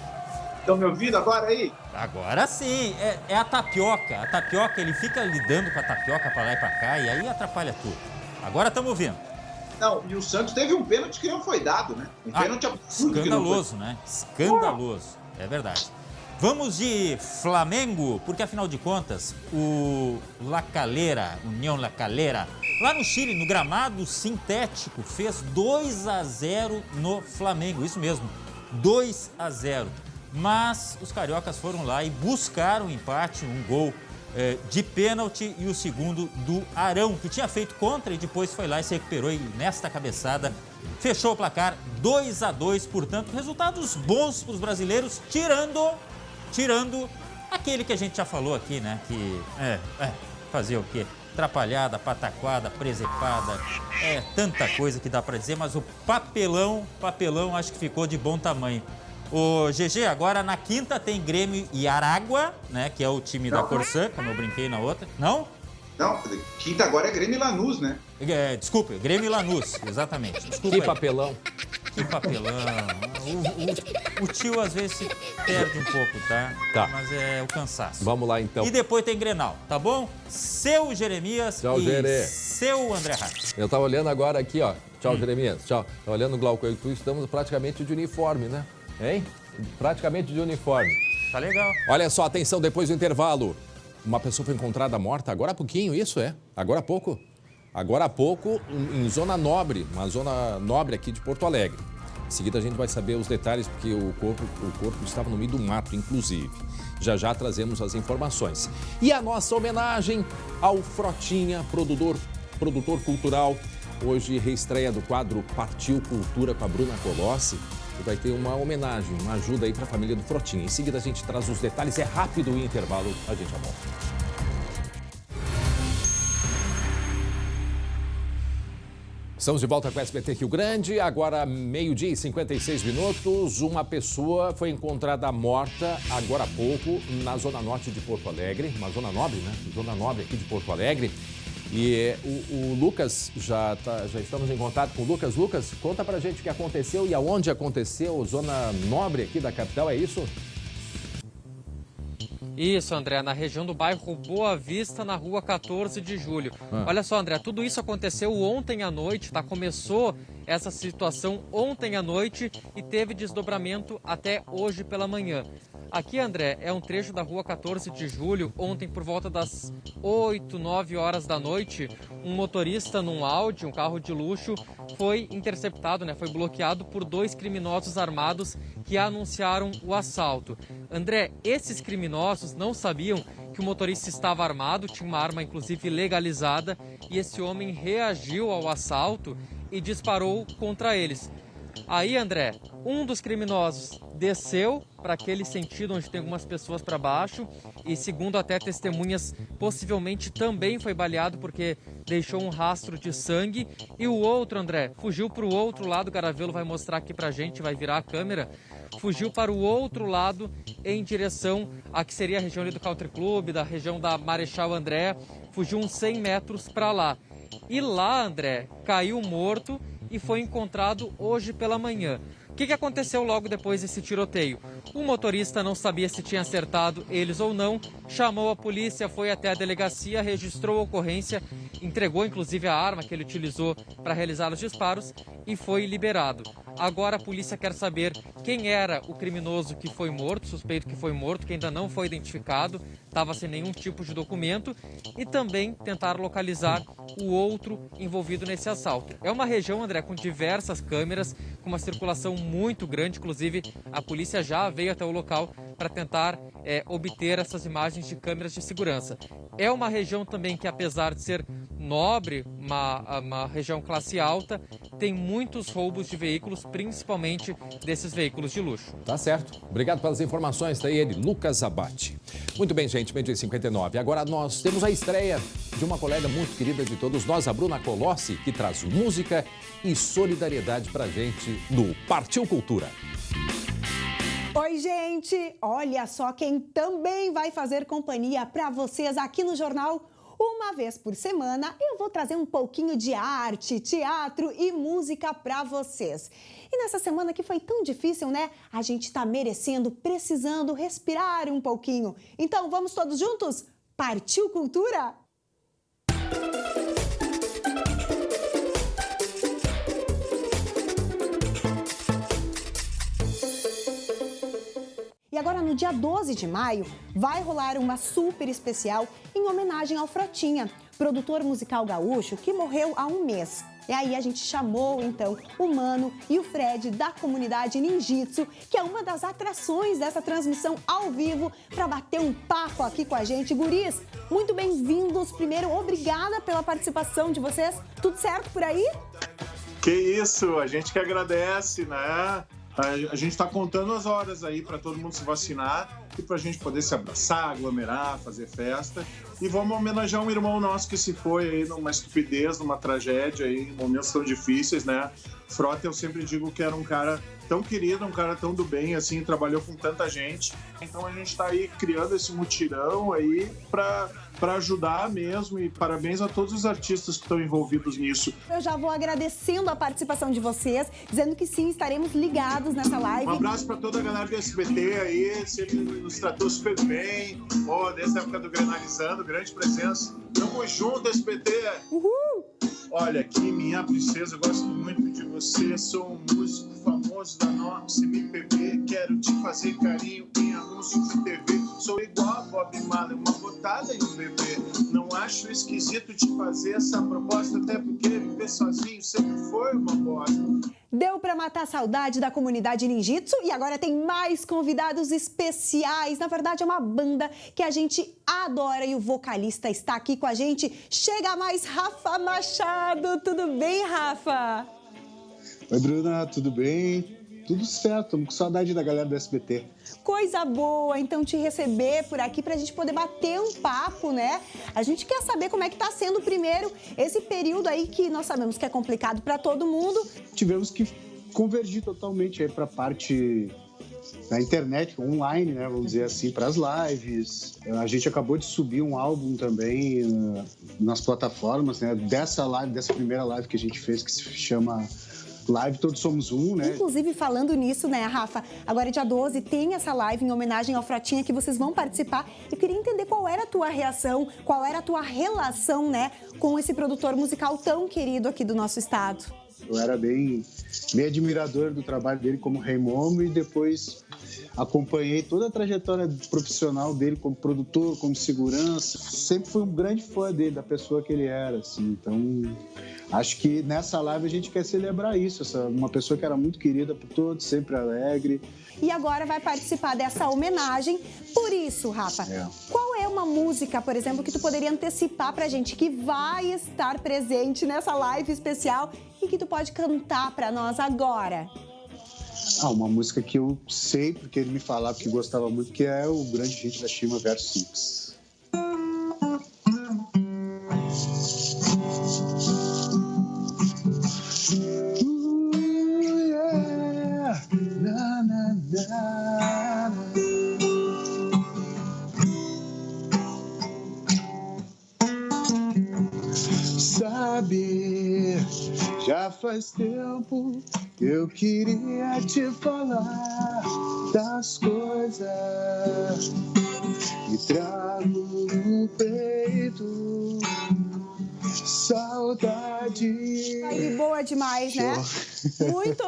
Estão me ouvindo agora aí? Agora sim. É a tapioca. A tapioca, ele fica lidando com a tapioca pra lá e pra cá e aí atrapalha tudo. Agora estamos ouvindo. Não, e o Santos teve um pênalti que não foi dado, né? Um pênalti absurdo. Escandaloso, né? Escandaloso. É verdade. Vamos de Flamengo, porque afinal de contas, o La Calera, União La Calera, lá no Chile, no gramado sintético, fez 2-0 no Flamengo. Isso mesmo, 2-0. Mas os cariocas foram lá e buscaram o empate, um gol de pênalti e o segundo do Arão, que tinha feito contra e depois foi lá e se recuperou e nesta cabeçada fechou o placar 2-2. Portanto, resultados bons para os brasileiros, tirando aquele que a gente já falou aqui, né? Que fazer o quê? Atrapalhada, pataquada, presepada, tanta coisa que dá para dizer, mas o papelão acho que ficou de bom tamanho. O GG, agora na quinta tem Grêmio e Aragua, né? Que é o time da Corsã, como eu brinquei na outra. Não? Não, quinta agora é Grêmio e Lanús, né? Desculpa, Grêmio e Lanús, exatamente. Desculpa que aí. papelão. Que papelão. O tio às vezes se perde um pouco, tá? Mas é o cansaço. Vamos lá, então. E depois tem Grenal, tá bom? Seu Jeremias seu André Rato. Eu tava olhando agora aqui, Tchau, Jeremias. Tchau. Tava olhando o Glauco e tu, estamos praticamente de uniforme, né? Hein? Praticamente de uniforme. Tá legal. Olha só, atenção, depois do intervalo. Uma pessoa foi encontrada morta agora há pouquinho, isso Agora há pouco. Agora há pouco, em Zona Nobre, uma zona nobre aqui de Porto Alegre. Em seguida a gente vai saber os detalhes, porque o corpo estava no meio do mato, inclusive. Já trazemos as informações. E a nossa homenagem ao Frotinha, produtor cultural. Hoje, reestreia do quadro Partiu Cultura com a Bruna Colossi. E vai ter uma homenagem, uma ajuda aí para a família do Frotinha. Em seguida a gente traz os detalhes, é rápido o intervalo, a gente já volta. Estamos de volta com o SBT Rio Grande, agora 12h e 56 minutos. Uma pessoa foi encontrada morta agora há pouco na Zona Norte de Porto Alegre, uma zona nobre, né? Zona nobre aqui de Porto Alegre. E o Lucas, já estamos em contato com o Lucas. Lucas, conta pra gente o que aconteceu e aonde aconteceu, zona nobre aqui da capital, é isso? Isso, André, na região do bairro Boa Vista, na rua 14 de julho. Olha só, André, tudo isso aconteceu ontem à noite, tá? Começou essa situação ontem à noite e teve desdobramento até hoje pela manhã. Aqui, André, é um trecho da rua 14 de julho. Ontem, por volta das 8, 9 horas da noite, um motorista num Audi, um carro de luxo, foi interceptado, né? Foi bloqueado por 2 criminosos armados que anunciaram o assalto. André, esses criminosos não sabiam que o motorista estava armado, tinha uma arma inclusive legalizada, e esse homem reagiu ao assalto e disparou contra eles. Aí, André, um dos criminosos desceu para aquele sentido onde tem algumas pessoas para baixo e, segundo até testemunhas, possivelmente também foi baleado porque deixou um rastro de sangue. E o outro, André, fugiu para o outro lado. O Garavelo vai mostrar aqui para a gente, vai virar a câmera. Fugiu para o outro lado em direção a que seria a região ali do Country Club, da região da Marechal André. Fugiu uns 100 metros para lá. E lá, André, caiu morto e foi encontrado hoje pela manhã. O que aconteceu logo depois desse tiroteio? O motorista não sabia se tinha acertado eles ou não, chamou a polícia, foi até a delegacia, registrou a ocorrência, entregou inclusive a arma que ele utilizou para realizar os disparos e foi liberado. Agora a polícia quer saber quem era o criminoso que foi morto, suspeito que foi morto, que ainda não foi identificado, estava sem nenhum tipo de documento, e também tentar localizar o outro envolvido nesse assalto. É uma região, André, com diversas câmeras, com uma circulação muito grande, inclusive a polícia já veio até o local para tentar obter essas imagens de câmeras de segurança. É uma região também que, apesar de ser nobre, uma região classe alta, tem muitos roubos de veículos, principalmente desses veículos de luxo. Tá certo. Obrigado pelas informações. Tá aí ele, Lucas Abate. Muito bem, gente, 12h59. Agora nós temos a estreia de uma colega muito querida de todos nós, a Bruna Colossi, que traz música e solidariedade pra gente no Partiu Cultura. Oi, gente! Olha só quem também vai fazer companhia para vocês aqui no jornal. Uma vez por semana eu vou trazer um pouquinho de arte, teatro e música para vocês. E nessa semana que foi tão difícil, né? A gente tá merecendo, precisando respirar um pouquinho. Então vamos todos juntos? Partiu Cultura? E agora, no dia 12 de maio, vai rolar uma super especial em homenagem ao Frotinha, produtor musical gaúcho que morreu há um mês. E aí a gente chamou, então, o Mano e o Fred da comunidade Ninjitsu, que é uma das atrações dessa transmissão ao vivo, para bater um papo aqui com a gente. Guris, muito bem-vindos. Primeiro, obrigada pela participação de vocês. Tudo certo por aí? Que isso, a gente que agradece, né? A gente está contando as horas aí para todo mundo se vacinar e para a gente poder se abraçar, aglomerar, fazer festa. E vamos homenagear um irmão nosso que se foi aí numa estupidez, numa tragédia, aí, em momentos tão difíceis, né? Frota, eu sempre digo que era um cara tão querido, um cara tão do bem, assim, trabalhou com tanta gente. Então a gente está aí criando esse mutirão aí para ajudar mesmo, e parabéns a todos os artistas que estão envolvidos nisso. Eu já vou agradecendo a participação de vocês, dizendo que sim, estaremos ligados nessa live. Um abraço para toda a galera do SBT aí, sempre nos tratou super bem, desde a época do Granalizando, grande presença. Tamo junto, SBT! Uhul! Olha aqui, minha princesa, eu gosto muito de você, sou um músico famoso da nossa MPB, quero te fazer carinho em anúncios de TV, sou igual a Bob Marley, uma botada e um bebê, não acho esquisito te fazer essa proposta, até porque viver sozinho sempre foi uma bosta. Deu para matar a saudade da comunidade Ninjitsu e agora tem mais convidados especiais. Na verdade, é uma banda que a gente adora e o vocalista está aqui com a gente. Chega mais, Rafa Machado. Tudo bem, Rafa? Oi, Bruna, tudo bem? Tudo certo, estamos com saudade da galera do SBT. Coisa boa, então, te receber por aqui pra gente poder bater um papo, né? A gente quer saber como é que tá sendo primeiro esse período aí que nós sabemos que é complicado pra todo mundo. Tivemos que convergir totalmente aí pra parte da internet, online, né? Vamos dizer assim, pras lives. A gente acabou de subir um álbum também nas plataformas, né? Dessa primeira live que a gente fez, que se chama live Todos Somos Um, né? Inclusive, falando nisso, né, Rafa, agora dia 12 tem essa live em homenagem ao Frotinha que vocês vão participar. Eu queria entender qual era a tua reação, qual era a tua relação, né, com esse produtor musical tão querido aqui do nosso estado. Eu era bem admirador do trabalho dele como Rei Momo e depois acompanhei toda a trajetória profissional dele como produtor, como segurança. Sempre fui um grande fã dele, da pessoa que ele era, assim. Então, acho que nessa live a gente quer celebrar isso. Uma pessoa que era muito querida por todos, sempre alegre. E agora vai participar dessa homenagem. Por isso, Rafa, qual é uma música, por exemplo, que tu poderia antecipar pra gente que vai estar presente nessa live especial e que tu pode cantar pra nós agora? Uma música que eu sei, porque ele me falava que gostava muito, que é o grande hit da Shima Verso 6. Sabe, já faz tempo eu queria te falar das coisas que trago no peito. Saudade. Aí, boa demais, né? Muito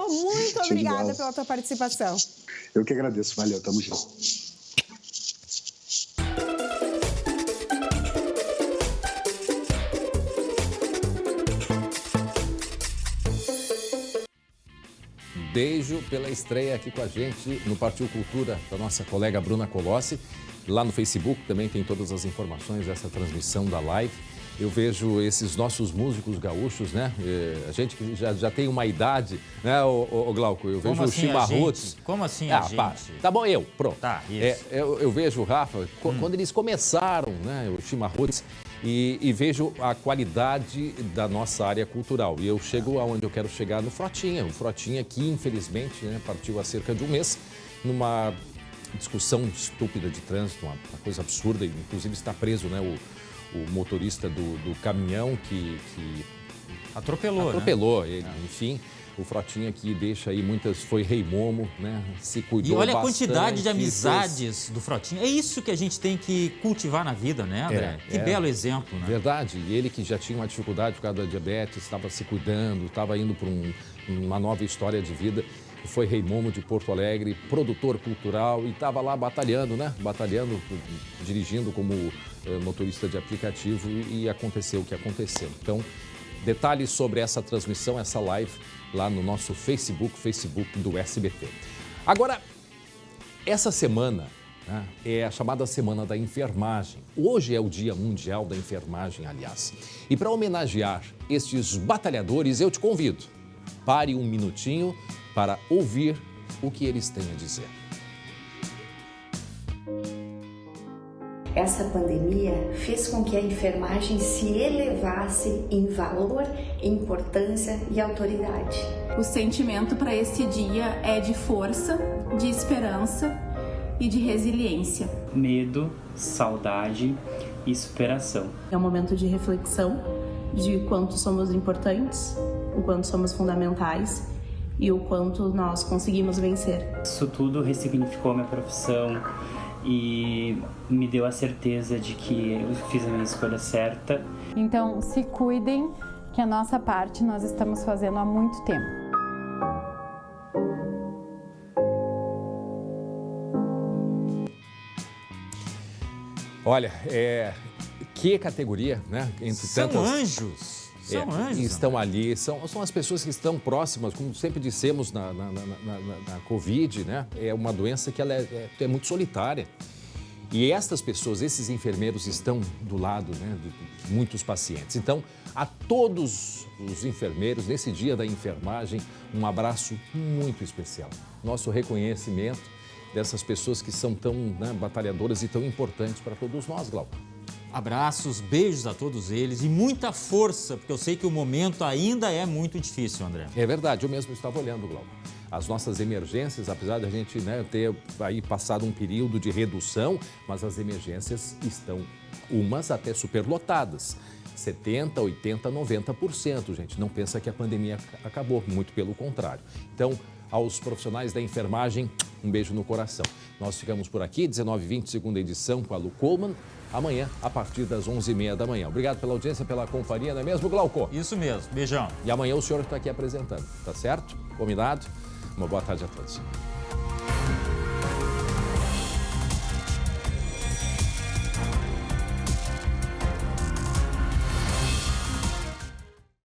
obrigada pela tua participação. Eu que agradeço. Valeu, tamo junto. Beijo pela estreia aqui com a gente no Partiu Cultura da nossa colega Bruna Colossi. Lá no Facebook também tem todas as informações dessa transmissão da live. Eu vejo esses nossos músicos gaúchos, né? A gente que já tem uma idade, né, o Glauco? Eu vejo o chimarruts. Como assim a gente? Pá, tá bom, pronto. Tá, isso. Eu vejo o Rafa, quando eles começaram, né, o chimarruts, e vejo a qualidade da nossa área cultural. E eu chego aonde eu quero chegar no Frotinha. O Frotinha que, infelizmente, né, partiu há cerca de um mês numa discussão estúpida de trânsito, uma coisa absurda. Inclusive está preso, né, o motorista do caminhão que atropelou né? ele, enfim. O Frotinha que deixa aí muitas, foi Rei Momo, né? Se cuidou bastante. E olha bastante, a quantidade de amizades do Frotinha. É isso que a gente tem que cultivar na vida, né, André? Que belo exemplo, né? Verdade. E ele que já tinha uma dificuldade por causa da diabetes, estava se cuidando, estava indo para uma nova história de vida. Foi Rei Momo de Porto Alegre, produtor cultural e estava lá batalhando, né? Dirigindo como motorista de aplicativo e aconteceu o que aconteceu. Então, detalhes sobre essa transmissão, essa live lá no nosso Facebook do SBT. Agora, essa semana, né, é a chamada Semana da Enfermagem. Hoje é o Dia Mundial da Enfermagem, aliás. E para homenagear estes batalhadores, eu te convido. Pare um minutinho para ouvir o que eles têm a dizer. Essa pandemia fez com que a enfermagem se elevasse em valor, importância e autoridade. O sentimento para esse dia é de força, de esperança e de resiliência. Medo, saudade e superação. É um momento de reflexão de quanto somos importantes, o quanto somos fundamentais e o quanto nós conseguimos vencer. Isso tudo ressignificou minha profissão e me deu a certeza de que eu fiz a minha escolha certa. Então, se cuidem, que a nossa parte nós estamos fazendo há muito tempo. Olha, que categoria, né? Entre São tantas... anjos. São anjos. Estão ali, são as pessoas que estão próximas, como sempre dissemos na Covid, né? É uma doença que ela é muito solitária. E estas pessoas, esses enfermeiros estão do lado, né, de muitos pacientes. Então, a todos os enfermeiros, nesse Dia da Enfermagem, um abraço muito especial. Nosso reconhecimento dessas pessoas que são tão, né, batalhadoras e tão importantes para todos nós, Glauco. Abraços, beijos a todos eles e muita força, porque eu sei que o momento ainda é muito difícil, André. É verdade, eu mesmo estava olhando, Glauco. As nossas emergências, apesar de a gente, né, ter aí passado um período de redução, mas as emergências estão, umas até superlotadas. 70%, 80%, 90%, gente. Não pensa que a pandemia acabou, muito pelo contrário. Então, aos profissionais da enfermagem, um beijo no coração. Nós ficamos por aqui, 19h20, segunda edição com a Lu Coleman. Amanhã, a partir das 11h30 da manhã. Obrigado pela audiência, pela companhia, não é mesmo, Glauco? Isso mesmo. Beijão. E amanhã o senhor está aqui apresentando, tá certo? Combinado? Uma boa tarde a todos.